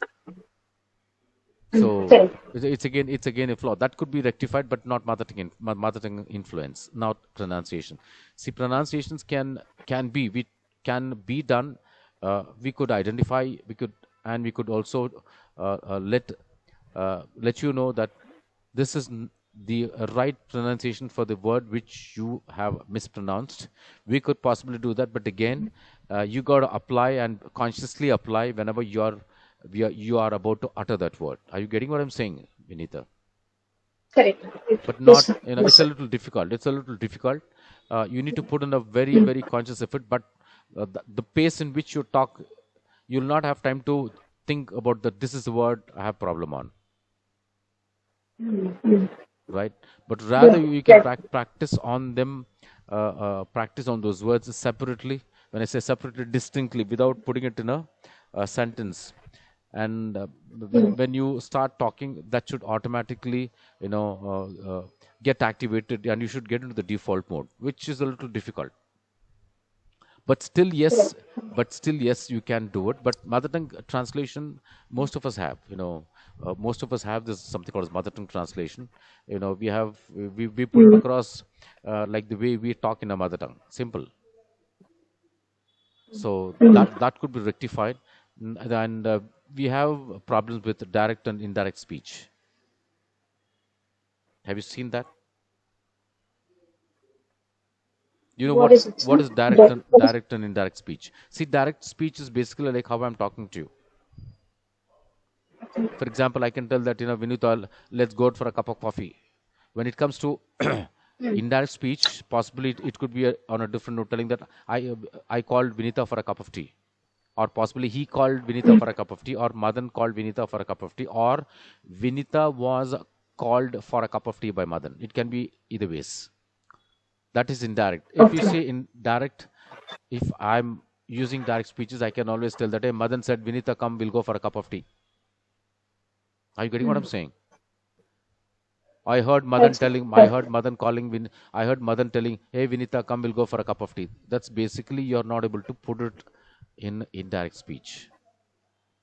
Hmm. So Correct. it's again a flaw that could be rectified, but not mother tongue influence, not pronunciation. See, pronunciations can be done. We could identify. We could also let you know that this is the right pronunciation for the word which you have mispronounced. We could possibly do that, but again, you got to apply and consciously apply whenever you are about to utter that word. Are you getting what I'm saying, Vinita? Correct. But Yes, not, sir. Yes, it's a sir. little difficult. It's a little difficult, You need to put in a very, very conscious effort, but the pace in which you talk, you'll not have time to think about that this is the word I have problem on, right? But rather Yeah, you can right. practice on them, practice on those words separately. When I say separately, distinctly, without putting it in a sentence. And when you start talking, that should automatically, you know, get activated, and you should get into the default mode, which is a little difficult. But still, yes, Correct. you can do it. But mother tongue translation, most of us have, most of us have this something called as mother tongue translation. We have we put it Mm. across like the way we talk in a mother tongue, simple. So Mm. that could be rectified. And we have problems with direct and indirect speech. Have you seen that? You know What is it, what sir? is direct and What is indirect speech? See, direct speech is basically like how I'm talking to you. For example, I can tell that, Vinuta, let's go out for a cup of coffee. When it comes to indirect speech, possibly it could be on a different note, telling that I called Vinita for a cup of tea, or possibly he called Vinita for a cup of tea, or Madan called Vinita for a cup of tea, or Vinita was called for a cup of tea by Madan. It can be either ways. That is indirect. If you okay? say indirect, if I'm using direct speeches, I can always tell that, hey, Madan said, Vinita, come, we'll go for a cup of tea. Are you getting what I'm saying? Right, sir. Right. I heard Madan telling, hey, Vinita, come, we'll go for a cup of tea. That's basically you're not able to put it in indirect speech.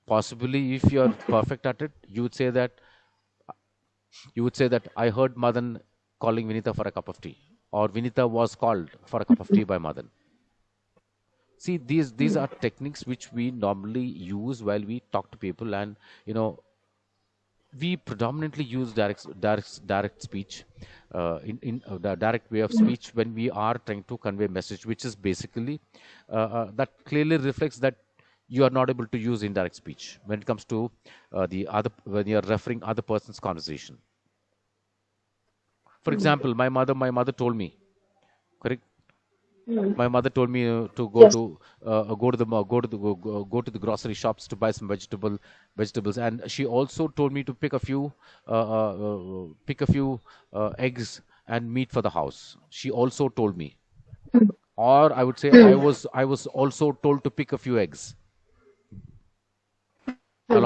Possibly, if you're perfect at it, you would say that I heard Madan calling Vinita for a cup of tea, or Vinita was called for a cup of tea by Madan. See, these are techniques which we normally use while we talk to people, and you know we predominantly use direct speech, in the direct way of speech when we are trying to convey message, which is basically that clearly reflects that you are not able to use indirect speech when it comes to the other when you are referring other person's conversation. For example, my mother told me, correct. Mm. My mother told me to Yes. go to the go to the grocery shops to buy some vegetables, and she also told me to pick a few eggs and meat for the house. She also told me, or I would say Mm. I was also told to pick a few eggs Mm.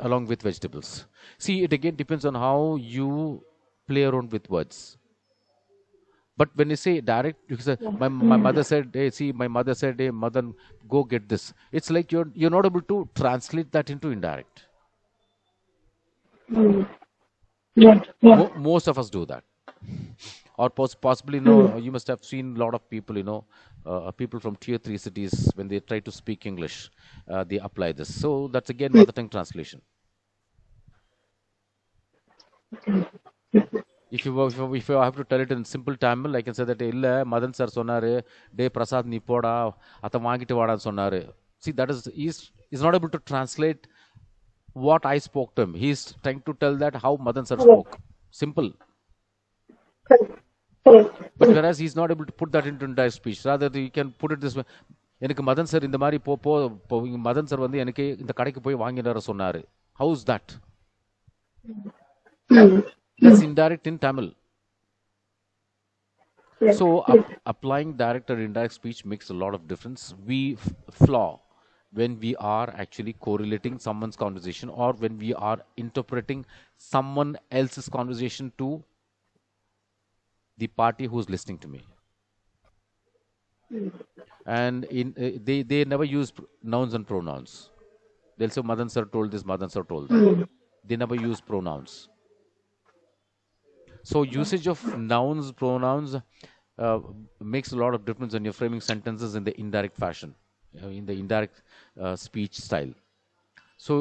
along with vegetables. See, it again depends on how you play around with words. But when you say direct, you say, my Mm. mother said, hey, see, my mother said, hey, mother, go get this. It's like you're not able to translate that into indirect. Mm. Yeah. Yeah. Most of us do that. Or possibly, Mm. you must have seen a lot of people, people from tier three cities, when they try to speak English, they apply this. So that's again mother tongue translation. If you have to tell it in simple Tamil, I can say that இல்ல Madan sir சொன்னாரு, டே பிரசாத் நீ போடா, அத வாங்கிட்டு வாடான்னு சொன்னாரு. See, that is he's not able to translate what I spoke to him. He's trying to tell that how Madan sir spoke. Correct. Simple. Correct. Correct. But whereas he's not able to put that into entire speech. Rather, he can put it this way. எனக்கு Madan sir இந்த மாதிரி Madan sir வந்து எனக்கு இந்த கடைக்கு போய் வாங்கிட்டு வர சொன்னாரு. How is that? Mm. That's indirect in Tamil. Correct. So Correct. applying direct or indirect speech makes a lot of difference. We flaw when we are actually correlating someone's conversation, or when we are interpreting someone else's conversation to the party who's listening to me. And they never use nouns and pronouns. They'll say Madan sir told this, Madan sir told that. Mm. They never use pronouns. So usage of nouns, pronouns uh, makes a lot of difference when you're framing sentences in the indirect fashion, in the indirect speech style. So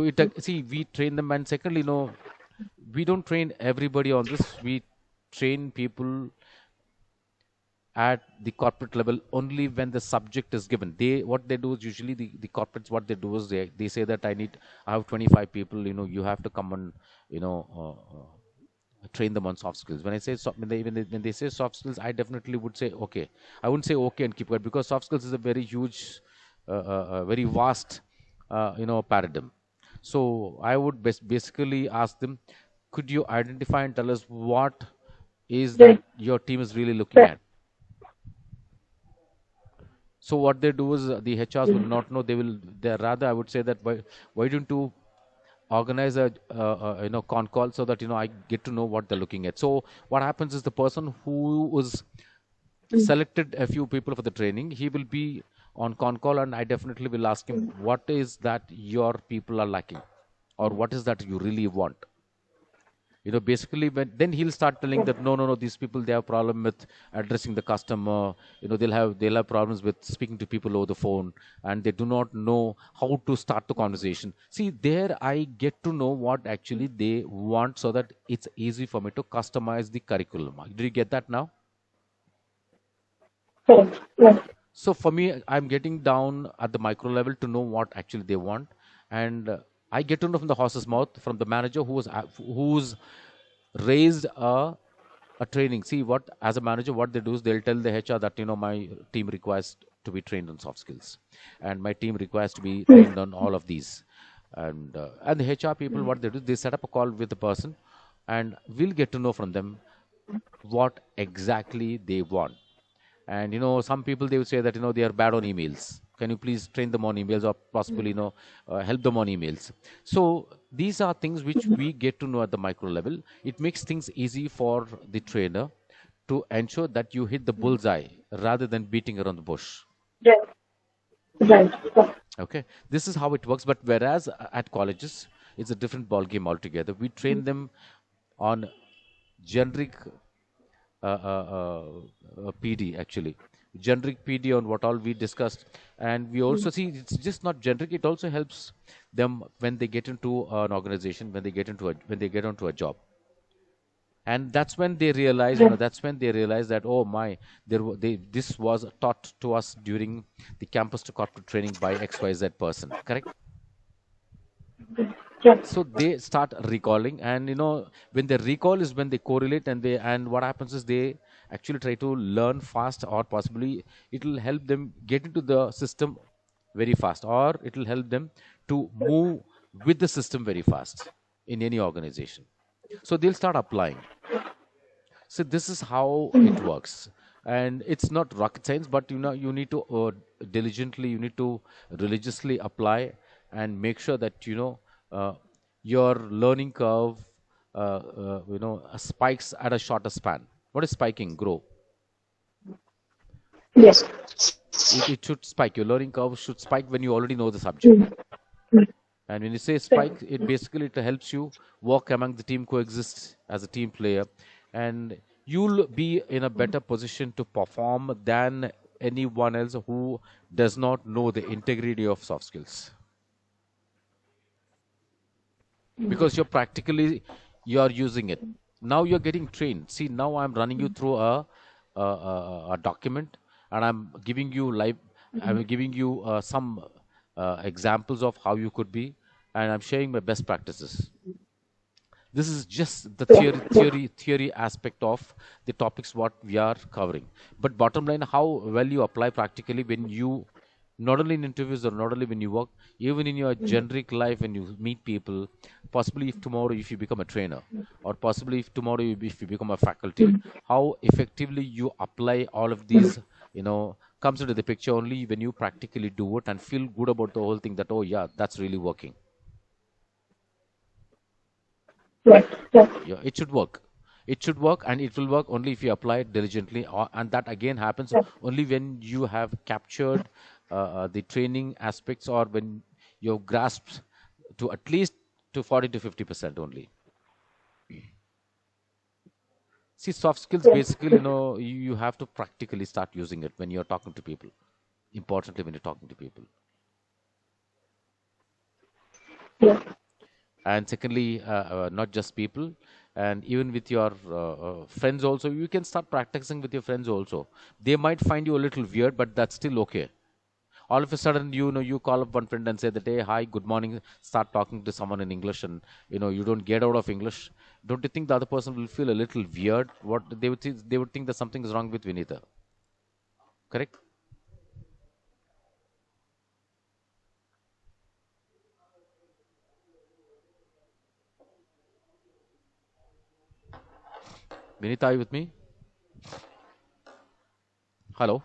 see, we train them, and secondly, we don't train everybody on this. We train people at the corporate level only when the subject is given. What they do is usually the corporates, what they do is they say that I have 25 people. You have to come and you know train them on soft skills. When I say when they say soft skills, I definitely would say okay. I wouldn't say okay and keep quiet, because soft skills is a very huge, very vast, paradigm. So I would basically ask them, could you identify and tell us what is that Right. your team is really looking Right. at? So what they do is, the HRs will not know. They rather, I would say that, why don't you organize a, con call, so that I get to know what they're looking at. So what happens is, the person who was selected a few people for the training, he will be on con call, and I definitely will ask him, what is that your people are lacking, or what is that you really want. Basically, then he'll start telling that, no, no, no, these people, they have problem with addressing the customer. They'll have problems with speaking to people over the phone, and they do not know how to start the conversation. See, there I get to know what actually they want, so that it's easy for me to customize the curriculum. Do you get that now? Correct. Right. So for me, I'm getting down at the micro level to know what actually they want, and I get to know from the horse's mouth, from the manager who's raised a training. See, what as a manager, what they do is, they'll tell the HR that, my team requires to be trained on soft skills, and my team requires to be trained on all of these, and the HR people, what they do, they set up a call with the person, and we'll get to know from them what exactly they want. And some people, they will say that, they are bad on emails. Can you please train them on emails, or possibly, help them on emails? So these are things which we get to know at the micro level. It makes things easy for the trainer to ensure that you hit the bullseye rather than beating around the bush. Right. Right. Right. Okay, this is how it works. But whereas at colleges, it's a different ball game altogether. We train them on generic PD, actually, generic PD, on what all we discussed. And we also see, it's just not generic, it also helps them when they get into an organization, when they get onto a job. And that's when they realize, Right. that, oh my, this was taught to us during the campus to corporate training by XYZ person, correct? Right. So they start recalling, and when they recall is when they correlate, and what happens is, they actually try to learn fast, or possibly it will help them get into the system very fast, or it will help them to move with the system very fast in any organization. So they'll start applying. So this is how it works, and it's not rocket science, but you need to diligently, you need to religiously apply, and make sure that your learning curve spikes at a shorter span. What is spiking? Grow. Yes. It should spike. Your learning curve should spike when you already know the subject. And when you say spike, it basically it helps you walk among the team, coexist as a team player, and you'll be in a better position to perform than anyone else who does not know the integrity of soft skills. Because you're using it. Now you're getting trained. See, now I'm running you through a document, and I'm giving you some examples of how you could be, and I'm sharing my best practices. This is just the theory aspect of the topics what we are covering. But bottom line, how well you apply practically, when you, not only in interviews, or not only when you work, even in your generic life, when you meet people, possibly if tomorrow, if you become a trainer, or possibly if tomorrow, if you become a faculty, how effectively you apply all of these, comes into the picture only when you practically do it and feel good about the whole thing, that, oh yeah, that's really working. Right. Right. Yeah, it should work. It should work, and it will work only if you apply it diligently. And that again happens Right. only when you have captured the training aspects, or when you've grasped to at least to 40 to 50% only. See, soft skills, Right. basically, you have to practically start using it when you're talking to people. Importantly, when you're talking to people. Yeah. And secondly, not just people, and even with your friends also, you can start practicing with your friends also. They might find you a little weird, but that's still okay. All of a sudden, you call up one friend and say that, hey, hi, good morning, start talking to someone in English, and you don't get out of English. don't you think the other person will feel a little weird? What they would think that something is wrong with Vinita. Correct? Vinita, are you with me? Hello?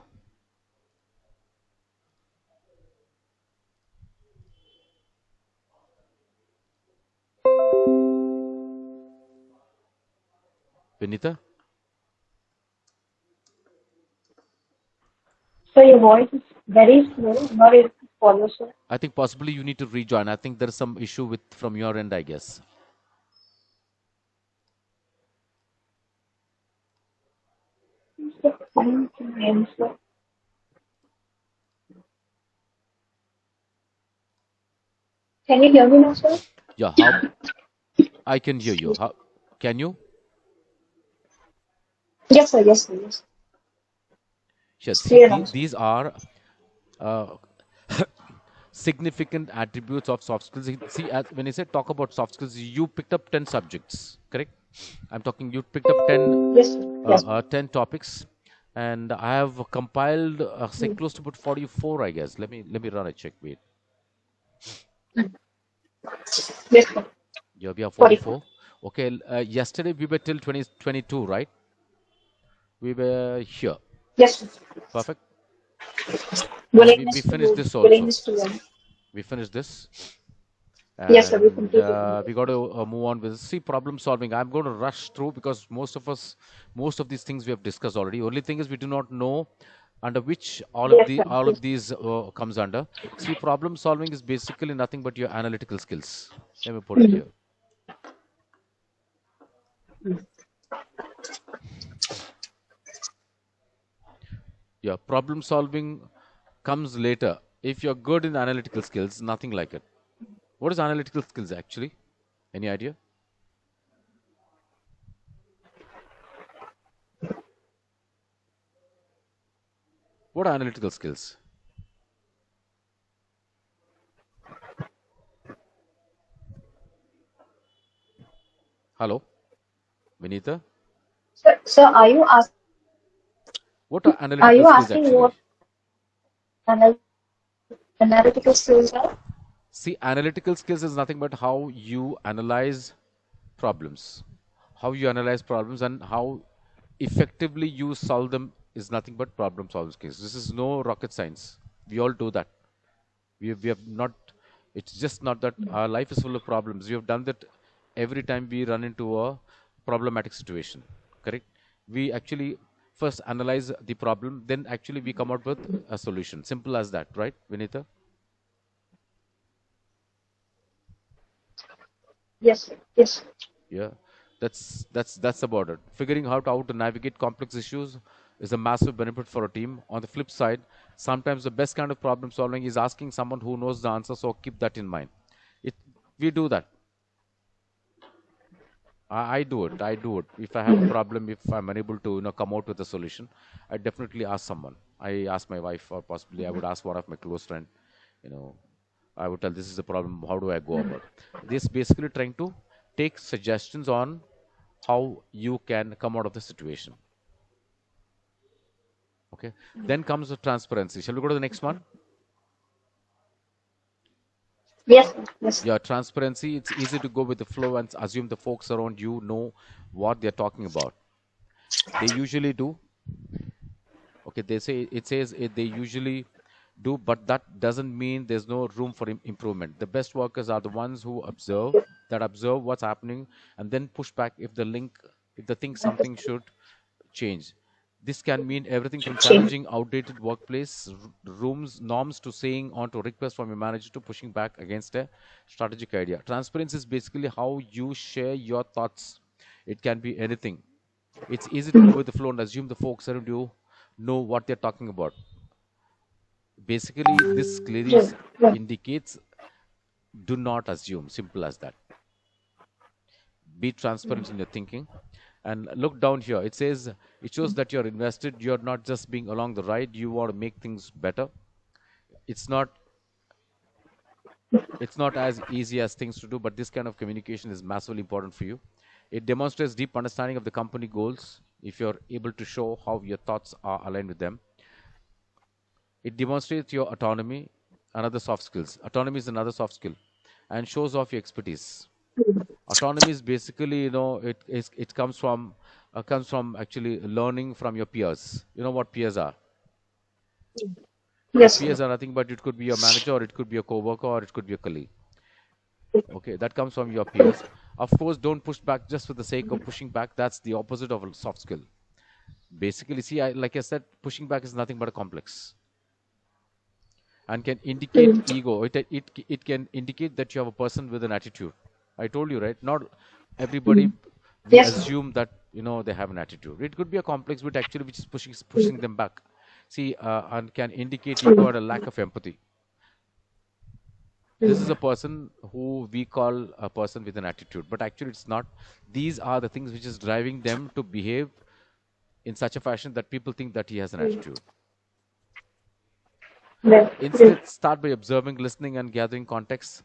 Vinita? So your voice is very slow, not able to follow, sir. I think possibly you need to rejoin. I think there is some issue with from your end, I guess. Sir, sir. Can you hear me now, sir? Yeah, how I can hear you. How can you? Yes, sir. Yes, sir. Yes. Yeah, It's see, clear now, sir. these are uh, significant attributes of soft skills. See, when I say talk about soft skills, you picked up 10 subjects, correct? I'm talking, you picked up 10, Yes, sir. Yes. 10 topics, and I have compiled, say, Mm. close to about 44, I guess. Let me run a check. Wait, Yes, sir. yeah, we have 44. 44. Okay, yesterday we were till 2022, right? We were here. Yes, sir. Perfect. And we Willingness to finished move, this also. willingness to learn. We finished this. Yes, sir. We And completed it. we got to move on with see problem solving. I'm going to rush through because most of these things we have discussed already. Only thing is we do not know under which Yes, sir. all Yes. of these comes under. See, problem solving is basically nothing but your analytical skills. Let me put it Mm. here. Yeah, problem solving comes later. If you're good in analytical skills, nothing like it. What is analytical skills actually? Any idea? What are analytical skills? Hello, Vinita. So What are are analytical you skills asking actually? what anal analytical skills are? See, analytical skills is nothing but how you analyze problems. How you analyze problems and how effectively you solve them is nothing but problem solving skills. This is no rocket science. We all do that. We have not, it's just not that our life is full of problems. We have done that every time we run into a problematic situation. Correct? We actually first analyze the problem, then actually we come out with a solution. Simple as that, right, Vinita? Yes, sir. Yes. Yeah, that's about it. Figuring out how to navigate complex issues is a massive benefit for a team. On the flip side, sometimes the best kind of problem solving is asking someone who knows the answer. So keep that in mind. It we do that. I do it. I do it. If I have a problem, if I'm unable to come out with a solution, I definitely ask someone. I ask my wife, or possibly I would ask one of my close friend. You know, I would tell this is the problem. How do I go about? This basically trying to take suggestions on how you can come out of the situation. Okay. Then comes the transparency. Shall we go to the next one? Yes, sir. Yes. Yeah, transparency. It's easy to go with the flow and assume the folks around you know what they're talking about. They usually do. Okay, they say it says they usually do, but that doesn't mean there's no room for improvement. The best workers are the ones who observe what's happening, and then push back if they think something should change. This can mean everything from Change. challenging outdated workplace rooms norms to saying on to request from your manager to pushing back against a strategic idea. Transparency is basically how you share your thoughts. It can be anything. It's easy to go with the flow and assume the folks around you know what they're talking about. Basically, this clearly Yeah. Yeah. indicates do not assume. Simple as that. Be transparent in your thinking. And look down here. It says it shows that you're invested. You're not just being along the ride. You want to make things better. It's not it's not as easy as things to do, but this kind of communication is massively important for you. It demonstrates deep understanding of the company goals if you're able to show how your thoughts are aligned with them. It demonstrates your autonomy, another soft skills. Autonomy is another soft skill and shows off your expertise. Autonomy is basically, it comes from actually learning from your peers. You know what peers are? Your Yes. peers are nothing but it could be your manager or it could be a coworker or it could be a colleague. Okay, that comes from your peers. Of course, don't push back just for the sake of pushing back. That's the opposite of a soft skill. Basically, see, like I said, pushing back is nothing but a complex and can indicate ego. It can indicate that you have a person with an attitude. I told you, right? Not everybody we Yes. assume that they have an attitude. It could be a complex, but actually which is pushing them back. See, and can indicate ego and a lack of empathy. This is a person who we call a person with an attitude, but actually it's not. These are the things which is driving them to behave in such a fashion that people think that he has an attitude. Instead, start by observing, listening, and gathering context.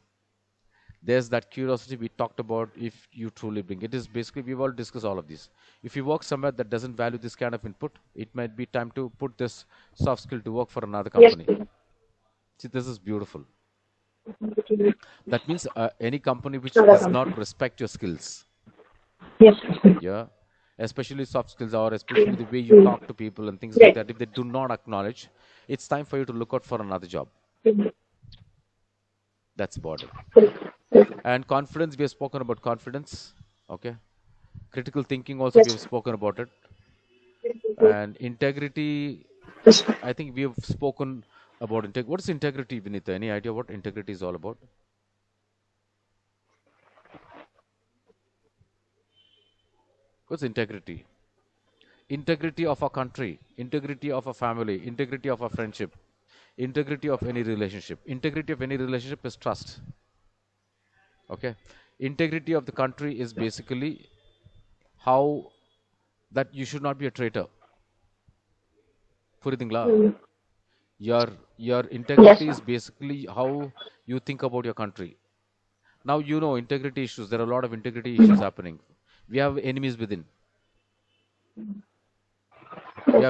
There's that curiosity we talked about. If you truly bring it, is basically we've all discussed all of these. If you work somewhere that doesn't value this kind of input, it might be time to put this soft skill to work for another Yes. company. See, this is beautiful. That means any company which does not respect your skills, Yes. yeah, especially soft skills or especially the way you talk to people and things like that, if they do not acknowledge, it's time for you to look out for another job. That's about it. And confidence, we have spoken about confidence. Okay. Critical thinking also, we have spoken about it. And integrity, I think we have spoken about integrity. What is integrity, Vinita? Any idea what integrity is all about? What's integrity? Integrity of a country, integrity of a family, integrity of a friendship, integrity of any relationship. Integrity of any relationship is trust. Okay. Integrity of the country is basically how that you should not be a traitor. புரியுதுங்களா? Your your Yes. integrity is basically how you think about your country. Now integrity issues. There are a lot of integrity issues happening. We have enemies within. We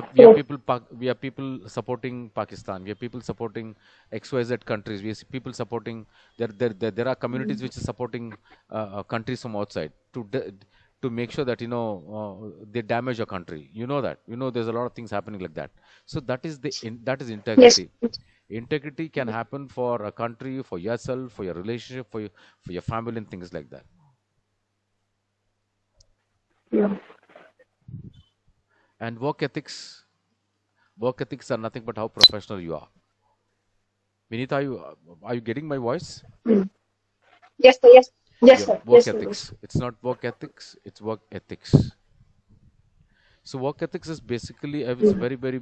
have people supporting Pakistan. We have people supporting XYZ countries. We have people supporting there are communities which are supporting countries from outside to make sure that they damage a country. You know that. There's a lot of things happening like that. So that is integrity. Yes. Integrity can happen for a country, for yourself, for your relationship, for your family and things like that. Yeah. And work ethics are nothing but how professional you are. Vinita, are you getting my voice? Yes, sir. Yes. Yes, Yeah, sir. work Yes, sir. ethics. It's not work ethics, it's work ethics. So work ethics is basically it's very, very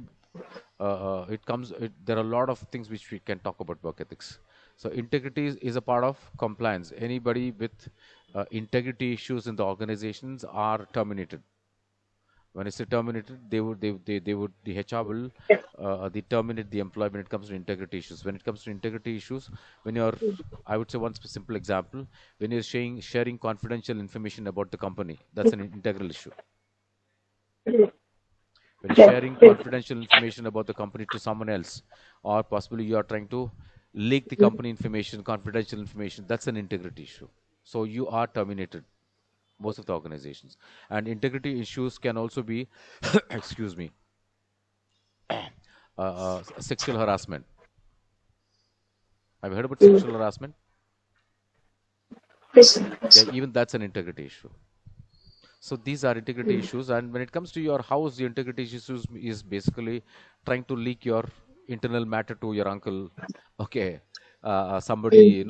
there are a lot of things which we can talk about work ethics. So integrity is a part of compliance. Anybody with integrity issues in the organizations are terminated. When I say terminated, the HR will they terminate the employee when it comes to integrity issues. When it comes to integrity issues, when you're, I would say one simple example, when you're sharing confidential information about the company, that's an integral issue. When you're sharing confidential information about the company to someone else, or possibly you are trying to leak the company information, confidential information, that's an integrity issue. So you are terminated. Most of the organizations. And integrity issues can also be, excuse me, sexual harassment. Have you heard about sexual harassment? Yes. Yeah, even that's an integrity issue. So these are integrity issues. And when it comes to your house, the integrity issues is basically trying to leak your internal matter to your uncle. Okay. Somebody,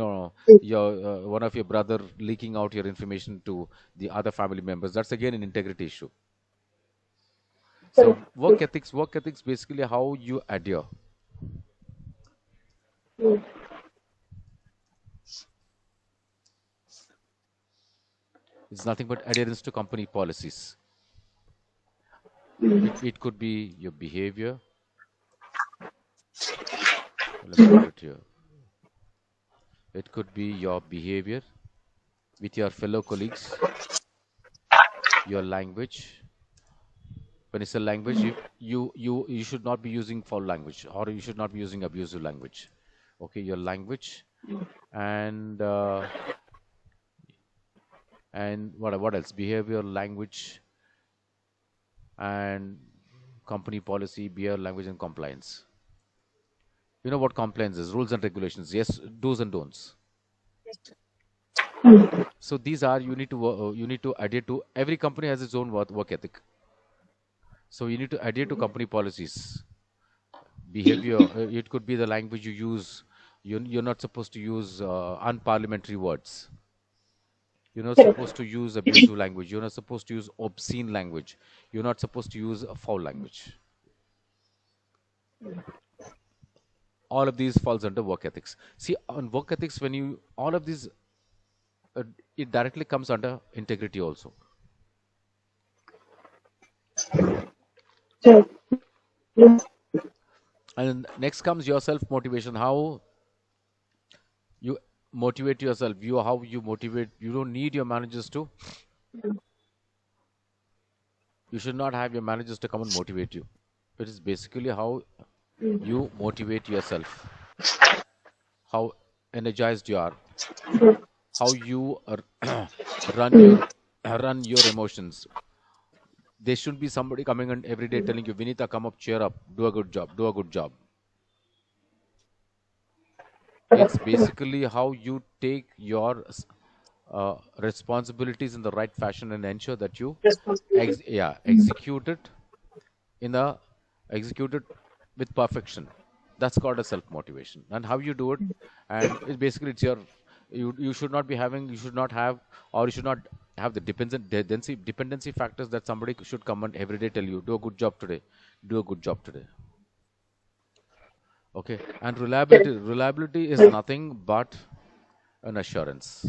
your one of your brother leaking out your information to the other family members. That's again an integrity issue. So work ethics basically how you adhere. It's nothing but adherence to company policies. It could be your behavior. Let me put it here. It could be your behavior with your fellow colleagues. your language. When it's a language, you should not be using foul language, or you should not be using abusive language. Okay, your language, and what else? Behavior, language, and company policy, behavior, language, and compliance. You know what compliance is? Rules and regulations. Yes, do's and don'ts. So these are, you need to adhere to. Every company has its own work ethic. So you need to adhere to company policies. Behavior. It could be the language you use. You're not supposed to use unparliamentary words. You're not Correct. supposed to use abusive language. You're not supposed to use obscene language. You're not supposed to use a foul language. All of these falls under work ethics. See, on work ethics, when you all of these, it directly comes under integrity also. Correct. Yes. And next comes your self motivation. How you motivate yourself. How you motivate. You don't need your managers to. You should not have your managers to come and motivate you. It is basically how you motivate yourself, how energized you are, how you run your run your emotions. There should be somebody coming and every day telling you, Vinita, come up, cheer up, do a good job, do a good job. It's Correct. basically how you take your responsibilities in the right fashion and ensure that you Responsibility. execute it in a execute it with perfection. That's called a self motivation. And how you do it, and it's basically it's your, you should not be having, you should not have, or you should not have the dependency factors that somebody should come and every day tell you, do a good job today, do a good job today. Okay, and reliability. Correct. Reliability is nothing but an assurance.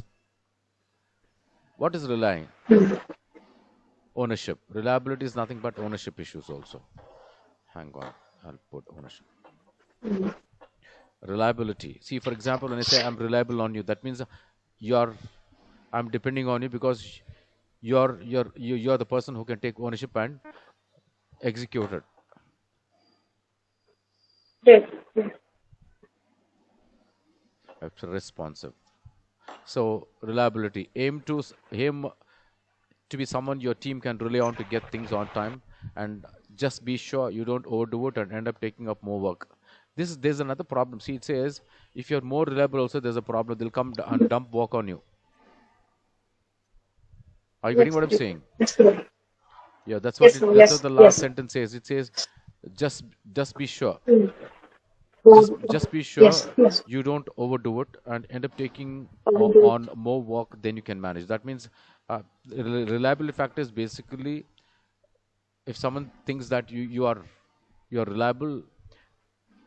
What is relying? Ownership. Reliability is nothing but ownership issues also. Hang on, I'll put ownership. Reliability. See, for example, when I say I'm reliable on you, that means you're, I'm depending on you because you're the person who can take ownership and execute it. Correct. It's responsive. So reliability. Aim to be someone your team can rely on to get things on time, and just be sure you don't overdo it and end up taking up more work. There's another problem. See, it says if you're more reliable also, there's a problem. They'll come and dump work on you. Are you getting That's what I'm correct. saying? That's correct. Yeah, Yes, no, that's what yes, the last yes. sentence says. It says just be sure. Mm. Just be Yes, sure yes. you don't overdo it and end up taking I will do on more work than you can manage. That means reliability factor is basically, if someone thinks that you're reliable,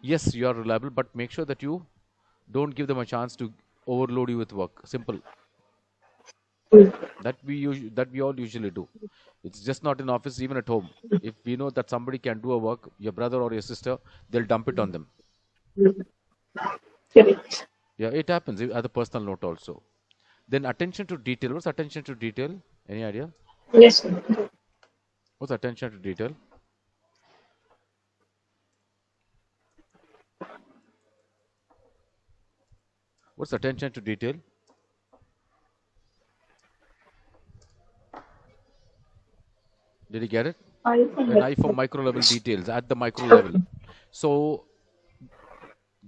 yes, you are reliable, but make sure that you don't give them a chance to overload you with work. Simple. it. That we all usually do. It's just not in office, even at home. If we know that somebody can do a work, your brother or your sister, they'll dump it on them. Mm. Correct. Yeah, it happens at the personal note also. Then attention to detail. What's attention to detail? Any idea? Yes, sir. What's attention to detail? What's attention to detail? Did you get it? I An eye for think micro level details at the micro level. So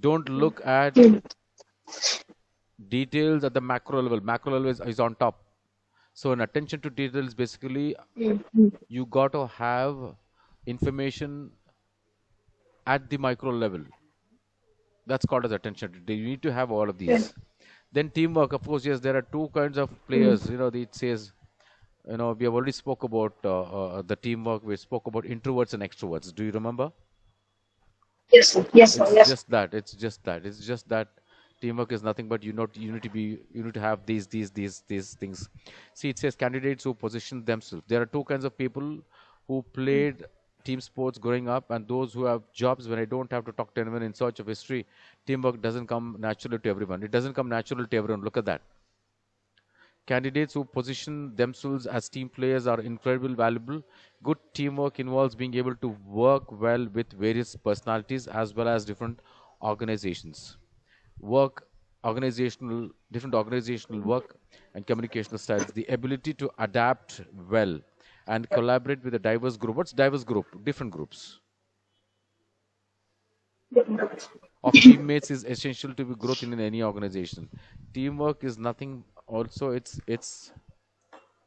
don't look at mm, details at the macro level. Macro level is on top. So an attention to detail is basically mm. you got to have information at the micro level. That's called as attention to detail. You need to have all of Yes. these. Then teamwork, of course, yes, there are two kinds of Mm. players. It says, we have already spoke about the teamwork. We spoke about introverts and extroverts. Do you remember? Yes, sir. Yes, sir. It's Yes. just that. It's just that. It's just that teamwork is nothing but you need to have these things. See, it says candidates who position themselves. There are two kinds of people who played team sports growing up, and those who have jobs when I don't have to talk to anyone in search of history. Teamwork doesn't come naturally to everyone. It doesn't come naturally to everyone. Look at that. Candidates who position themselves as team players are incredibly valuable. Good teamwork involves being able to work well with various personalities as well as organizations. Work, different organizational work and communicational styles. The ability to adapt well and collaborate with a diverse group. What's diverse group? Different groups of teammates is essential to be growth in any organization. Teamwork is nothing. Also, it's.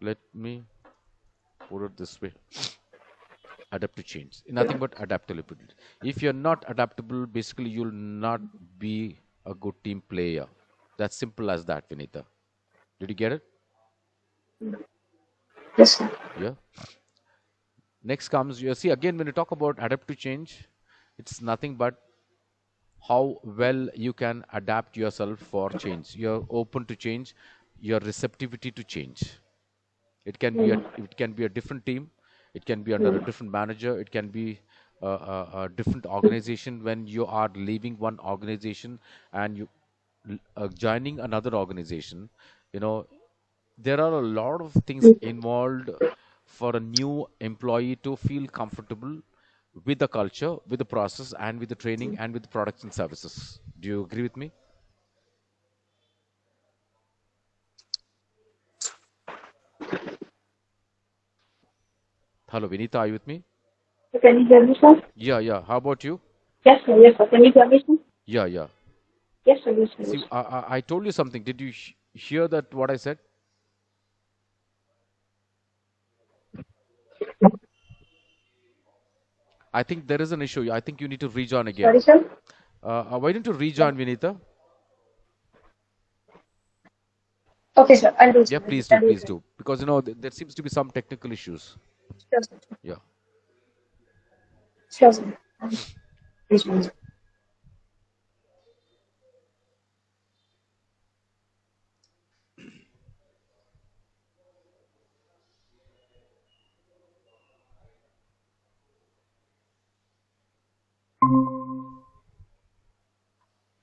Let me put it this way: adapt to change. Nothing but adaptability. If you're not adaptable, basically you'll not be a good team player. That's simple as that, Vinita. Did you get it? Yes, sir. Yeah. Next comes, you see, again, when you talk about adapt to change, it's nothing but how well you can adapt yourself for change. You're open to change, your receptivity to change. It can be a different team, it can be under a different manager, it can be a different organization. When you are leaving one organization and you joining another organization, you know there are a lot of things involved for a new employee to feel comfortable with the culture, with the process, and with the training, and with the products and services. Do you agree with me? Hello, Vinita, are you with me? Can you hear me, sir? Yeah, yeah. How about you? Yes, sir. Yes, sir. Can you hear me, sir? Yeah, yeah. Yes, sir. Yes, sir. See, Yes, sir. I told you something. Did you hear that what I said? I think there is an issue. I think you need to rejoin again. Sorry, sir. Why don't you rejoin, Vinita? Okay, sir. I'll do, sir. Yeah, please do, I'll do please it. do. Because there seems to be some technical issues. Sure, sir. Yeah. Sure, sir. Please, please.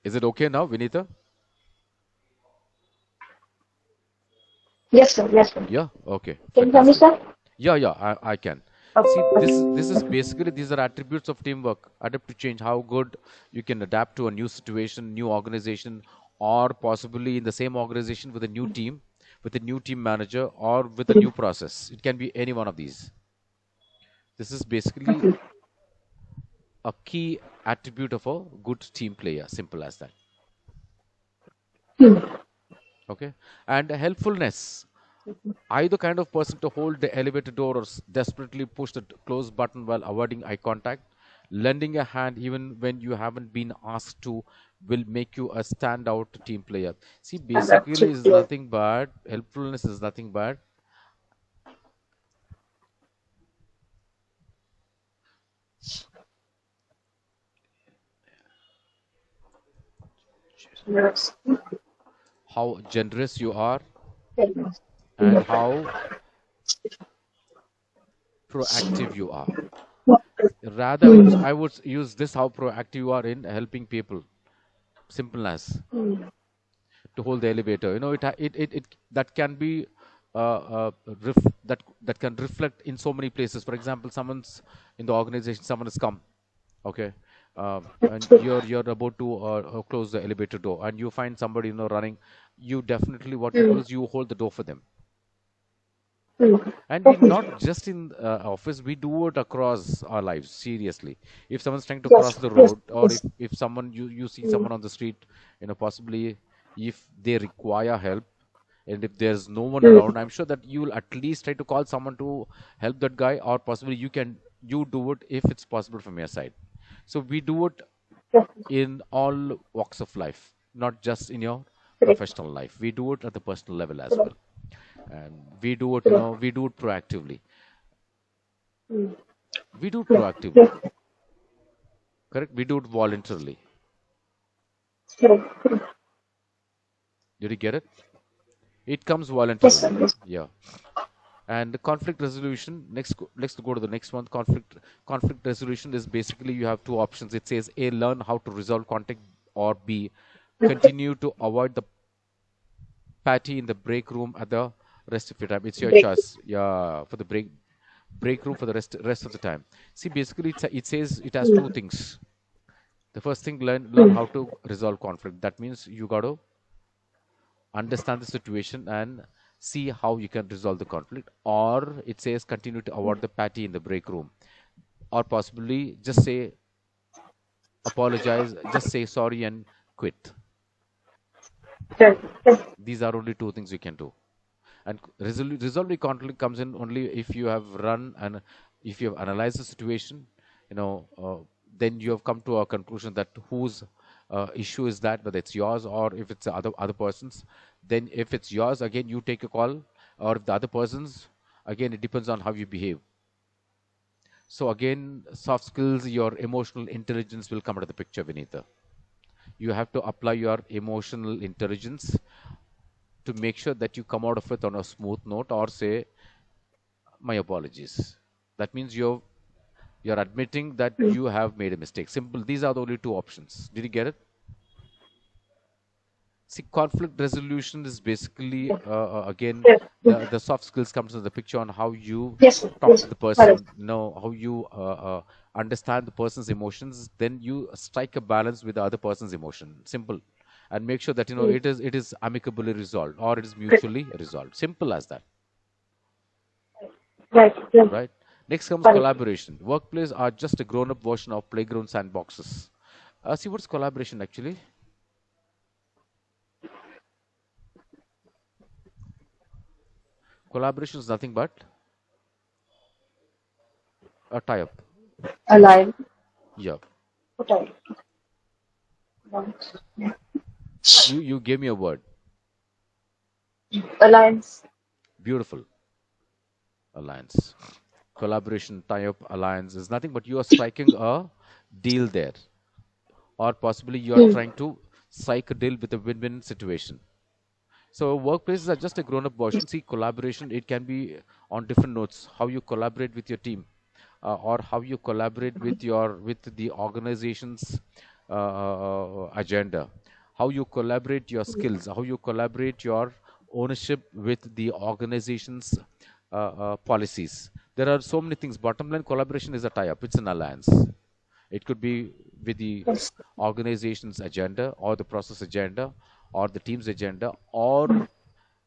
Is it okay now, Vinita? Yes, sir. Yes, sir. Yeah. Okay. Can you hear me, Fantastic. sir? Yeah, yeah. I can. See, this is basically, these are attributes of teamwork. Adapt to change. How good you can adapt to a new situation, new organization, or possibly in the same organization with a new team, with a new team manager, or with a new process. It can be any one of these. This is basically a key attribute of a good team player. Simple as that. Okay. And helpfulness. Are you the kind of person to hold the elevator door or desperately push the close button while avoiding eye contact? Lending a hand even when you haven't been asked to will make you a standout team player. See, And that's basically, is it. nothing but helpfulness is nothing but Yes. how generous you are Yes. and how proactive you are. Rather, I would use this, how proactive you are in helping people. Simple as to hold the elevator. It that can be that can reflect in so many places. For example, someone's in the organization, someone has come, okay, and you're about to close the elevator door, and you find somebody running. You definitely, what you do is you hold the door for them. And we not just in office, we do it across our lives. Seriously, if someone's trying to cross Yes. the Yes. road, or Yes. if someone, you see someone on the street, possibly if they require help, and if there's no one around, I'm sure that you will at least try to call someone to help that guy, or possibly you do it if it's possible from your side. So we do it Yes. in all walks of life, not just in your Correct. professional life. We do it at the personal level as well, Correct. and we do it, Correct. we do it proactively. We do it Yes. proactively, Yes. correct? We do it voluntarily. Correct. Correct. Did you get it? It comes Yes, sir. voluntarily. Yes. Yeah. And the conflict resolution, let's go to the next one. Conflict resolution is basically, you have two options. It says A, learn how to resolve conflict, or B, continue to avoid the Patty in the break room at the rest of your time. It's your Break. choice. Yeah, for the break room for the rest of the time. See, basically, it says it has two Mm. things. The first thing, learn how Mm. to resolve conflict. That means you got to understand the situation and see how you can resolve the conflict. Or it says continue to avoid the patty in the break room, or possibly just say apologize, just say sorry and quit. Right. Right. These are only two things you can do. And resolving conflict comes in only if you have run and if you have analyzed the situation, you know, then you have come to a conclusion that whose issue is that, whether it's yours or if it's the other person's. Then if it's yours, again you take a call, or if the other person's, again it depends on how you behave. So again, soft skills, your emotional intelligence will come into the picture, Vinitha. You have to apply your emotional intelligence to make sure that you come out of it on a smooth note, or say my apologies. That means you're admitting that Mm. you have made a mistake. Simple. These are the only two options. Did you get it? See, conflict resolution is basically again Yes. the soft skills comes into the picture on how you Yes. talk Yes. to the Correct. person, know how you understand the person's emotions. Then you strike a balance with the other person's emotion. Simple, and make sure that Mm. it is amicably resolved, or it is Correct. mutually resolved. Simple as that. Right. Right. Right? Next comes Correct. collaboration. Workplace are just a grown-up version of playground sandboxes. See, what's collaboration actually? Collaboration is nothing but a tie-up. Alive. Yeah. Okay. You gave me a word. Alliance. Beautiful. Alliance. Collaboration, tie-up, alliance is nothing but you are striking a deal there, or possibly you are Mm. trying to strike a deal with a win-win situation. So workplaces are just a grown-up version. See, collaboration, it can be on different notes. How you collaborate with your team, or how you collaborate with the organization's agenda. How you collaborate your skills. How you collaborate your ownership with the organization's policies. There are so many things. Bottom line, collaboration is a tie-up. It's an alliance. It could be with the Yes. organization's agenda, or the process agenda, or the team's agenda, or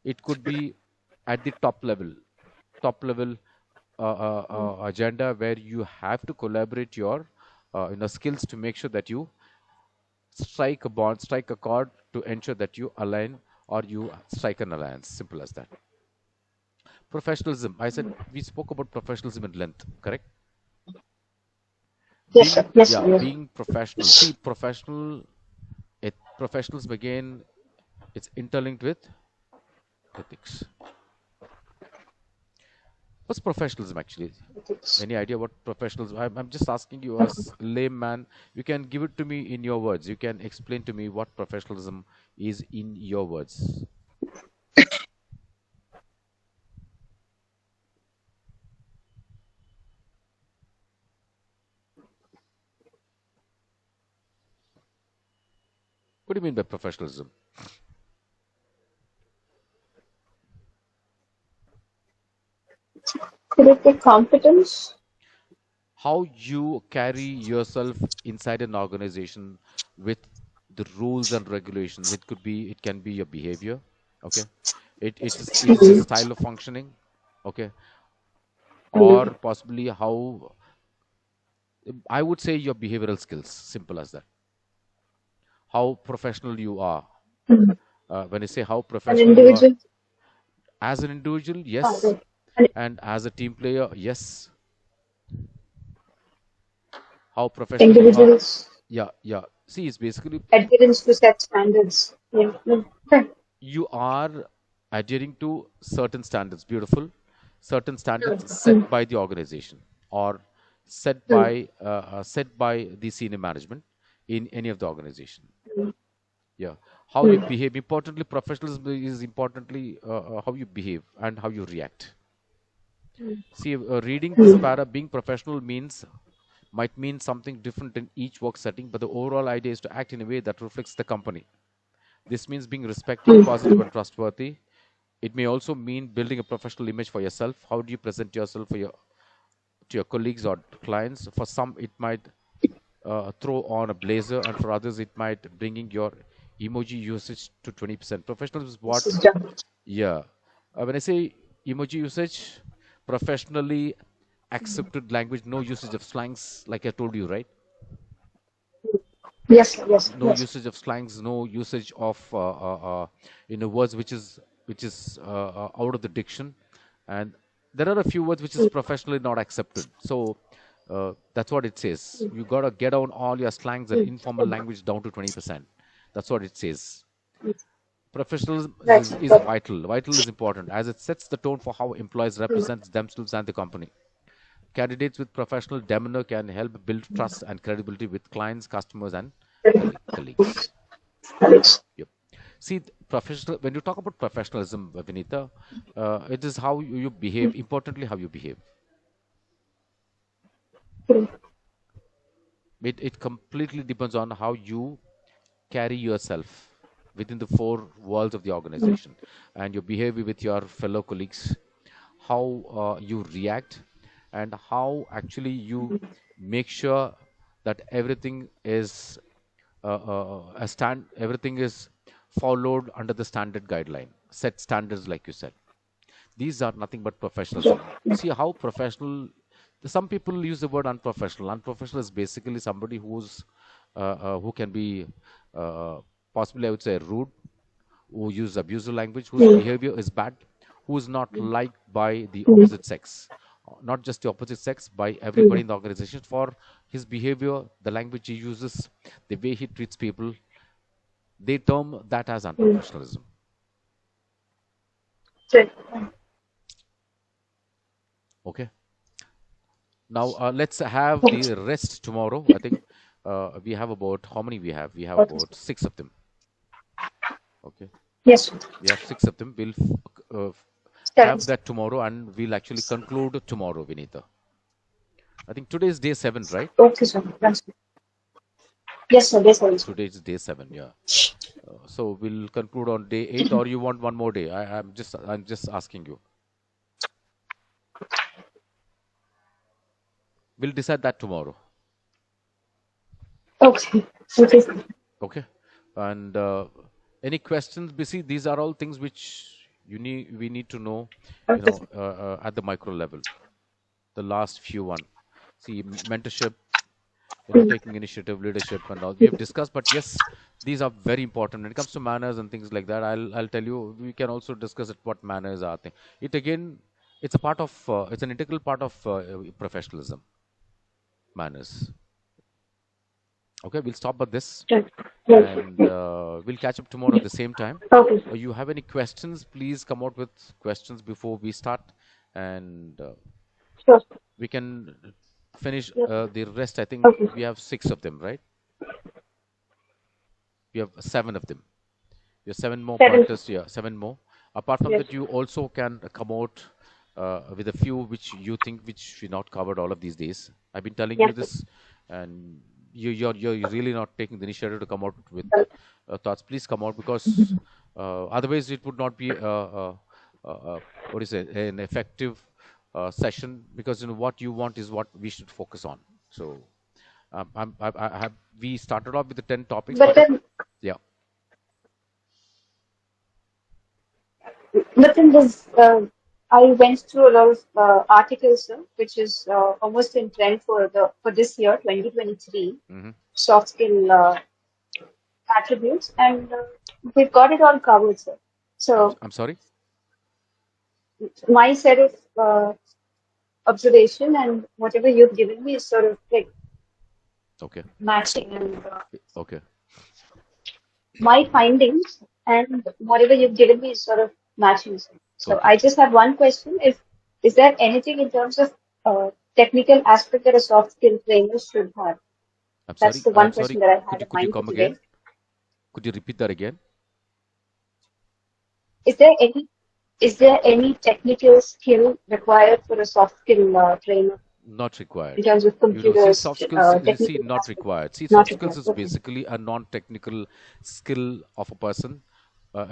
it could be at the top level agenda, where you have to collaborate your skills to make sure that you strike a bond, strike a chord to ensure that you align, or you strike an alliance. Simple as that. Professionalism. I said we spoke about professionalism in length, correct? Yes, sir. Yes, sir. Yes. Being professional. See, professionalism again, it's interlinked with ethics. What's professionalism actually? Ethics. Any idea what professionalism? I'm just asking you as layman. You can give it to me in your words. You can explain to me what professionalism is in your words. What do you mean by professionalism? Could it be competence? How you carry yourself inside an organization with the rules and regulations. It can be your behavior. Okay. It is a Mm. style of functioning. Okay. Or Mm. possibly how, I would say, your behavioral skills. Simple as that. How professional you are. Mm. When I say how An professional you are, individual. as an individual, Ah, yes, right. An and as a team player, yes. How professional you are, individual's yeah, yeah. See, it's basically adherence to set standards. Yeah. Mm. Right. you are adhering to certain standards. Beautiful. Certain standards Mm. set by the organization, or Mm. set by the senior management in any of the organization. Mm. Yeah. How you Mm. behave. Importantly, professionalism is importantly how you behave and how you react. See, reading this Mm. para, being professional might mean something different in each work setting, but the overall idea is to act in a way that reflects the company. This means being respectful, positive, and trustworthy. It may also mean building a professional image for yourself. How do you present yourself to your colleagues or clients? For some, it might throw on a blazer, and for others, it might bringing your emoji usage to 20%. Professional is what? System. Yeah. When I say emoji usage, professionally accepted language, no usage of slangs, like I told you, right? Yes, sir, yes, No yes. usage of slangs, no usage of words which is out of the diction, and there are a few words which is professionally not accepted. So that's what it says. You gotta get down all your slangs and informal language down to 20%. That's what it says. Professionalism Right, sir. is vital. Vital is important as it sets the tone for how employees represent themselves and the company. Candidates with professional demeanor can help build trust and credibility with clients, customers, and colleagues. Yep. See, professional. When you talk about professionalism, Vinita, it is how you behave. Importantly, how you behave. It completely depends on how you carry yourself within the four walls of the organization and your behavior with your fellow colleagues, how you react, and how actually you make sure that everything is followed under the standard guideline, set standards, like you said. These are nothing but professionalism. See how professional. Some people use the word unprofessional. Unprofessional is basically somebody who can be possibly, I would say, rude, who use abusive language, whose behavior is bad, who is not liked by the opposite sex, not just the opposite sex, by everybody in the organization for his behavior, the language he uses, the way he treats people. They term that as unprofessionalism. Okay. Now let's have the rest tomorrow. I think we have about how many we have? We have about 6 of them. Okay. Yes, sir. We have 6 of them. We'll have that tomorrow, and we'll actually conclude tomorrow, Vinita. I think today is day 7, right? Okay, sir. Yes, sir. Yes, sir. Today is day 7, yeah. So we'll conclude on day 8, or you want one more day? I'm just asking you. We'll decide that tomorrow. Okay. Okay, sir. Okay. And any questions? Busy. These are all things which we need to know, at the micro level. The last few one. See, mentorship, taking initiative, leadership, and all we have discussed. But yes, these are very important when it comes to manners and things like that. I'll tell you. We can also discuss it. What manners are. It again, it's a part of. It's an integral part of professionalism. Manners. Okay, we'll stop at this, and we'll catch up tomorrow at the same time. Okay. You have any questions? Please come out with questions before we start, and Sure. we can finish the rest. I think we have 6 of them, right? We have 7 of them. We have 7 more pointers. Yeah, 7 more. Apart from that, you also can come out with a few which you think which we not covered all of these days. I've been telling you this, and you're really not taking the initiative to come out with thoughts. Please come out, because otherwise it would not be what is it, an effective session, because what you want is what we should focus on. So we started off with the 10 topics, But then, yeah. But then this, I went through a lot of articles, sir, which is almost in trend for this year, 2023, soft skill attributes, and we've got it all covered, sir. So I'm sorry. My set of observation and whatever you've given me is sort of like matching, and okay. My findings and whatever you've given me is sort of matching. So I just have one question: is there anything in terms of technical aspect that a soft skill trainer should have? That's the one question that I had in mind come today. again? Could you repeat that again? Is there any technical skill required for a soft skill trainer? Not required. in terms of You know, see, computers, soft skills, you see, technical not aspect? required. See, Not soft skills required. is Okay. basically a non-technical skill of a person.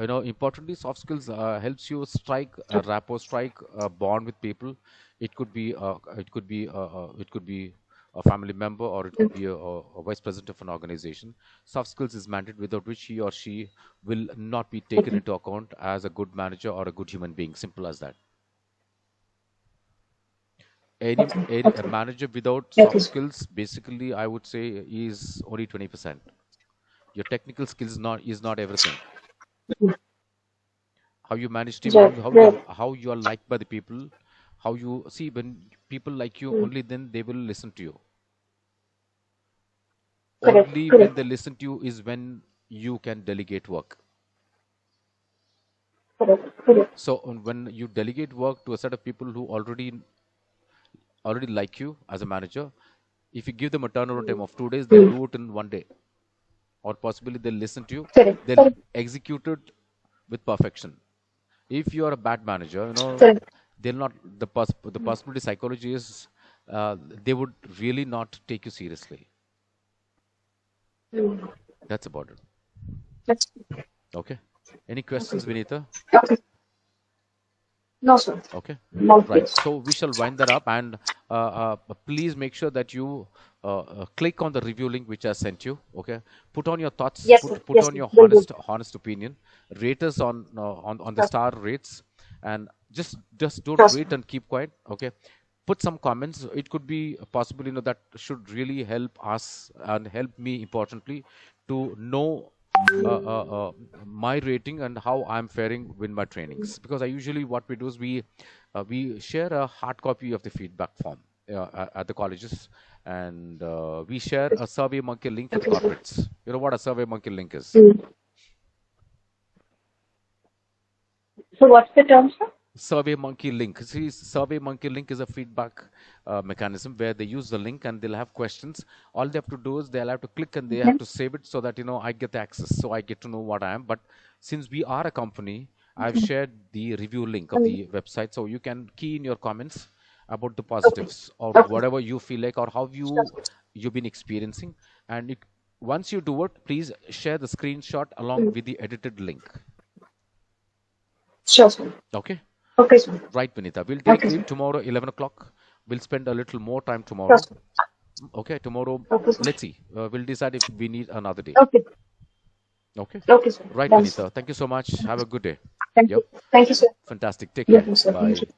You know, importantly, soft skills helps you strike a Okay. rapport, strike a bond with people. It could be a family member, or it could Mm. be a vice president of an organization. Soft skills is mandate without which he or she will not be taken Okay. into account as a good manager or a good human being. Simple as that. Okay. A Okay. manager without Okay, soft sir. skills, basically, I would say, is only 20%. Your technical skills not everything. Mm. How you manage team, Right. Right. how you are liked by the people, how you see when people like you, Mm. only then they will listen to you. Correct. Only when Correct. they listen to you is when you can delegate work. Correct. Correct. So when you delegate work to a set of people who already like you as a manager, if you give them a turnaround time Mm. of 2 days, they'll Mm. do it in one day, or possibly they'll listen to you, Correct. they'll Correct. execute it with perfection. If you are a bad manager, you know, Correct. they'll not, the possibility psychology is, they would really not take you seriously. Mm. That's about it. That's Okay. Any okay. questions, Vinita? Okay. No, sir. Okay. No, Right. please. So we shall wind that up, and please make sure that you click on the review link which I sent you. Okay. Put on your thoughts. Yes, sir. Put Yes, on sir. your Will do. honest opinion. Rate us on the Sure. star rates, and just don't Sure, sir. wait and keep quiet. Okay. Put some comments. It could be possible, you know, that should really help us and help me importantly to know my rating and how I'm faring with my trainings. Because I usually, what we do is we share a hard copy of the feedback form at the colleges, and we share a Survey Monkey link for the Okay, sir. corporates. You know what a Survey Monkey link is? Mm. So what's the term, sir? Survey Monkey link. See, Survey Monkey link is a feedback mechanism where they use the link and they'll have questions. All they have to do is they'll have to click and they have Mhm. to save it so that, you know, I get the access, so I get to know what I am. But since we are a company, I've Mhm. shared the review link of Mm. the website, so you can key in your comments about the Okay. positives or Okay. whatever you feel like, or how Sure, sir. you've been experiencing. And once you do it, please share the screenshot along Mm. with the edited link. Sure, sir. Okay. Okay, sir. Right, Vinita. We'll take Okay, leave sir. tomorrow, 11 o'clock. We'll spend a little more time Sure, tomorrow. sir. Okay, tomorrow, Okay, sir. let's see. We'll decide if we need another day. Okay. Okay. Okay, sir. Right, Done, sir. Vinita. Thank you so much. Have a good day. Thank Yep. you. Thank you, sir. Fantastic. Take Yes, care. sir. Thank Bye. you.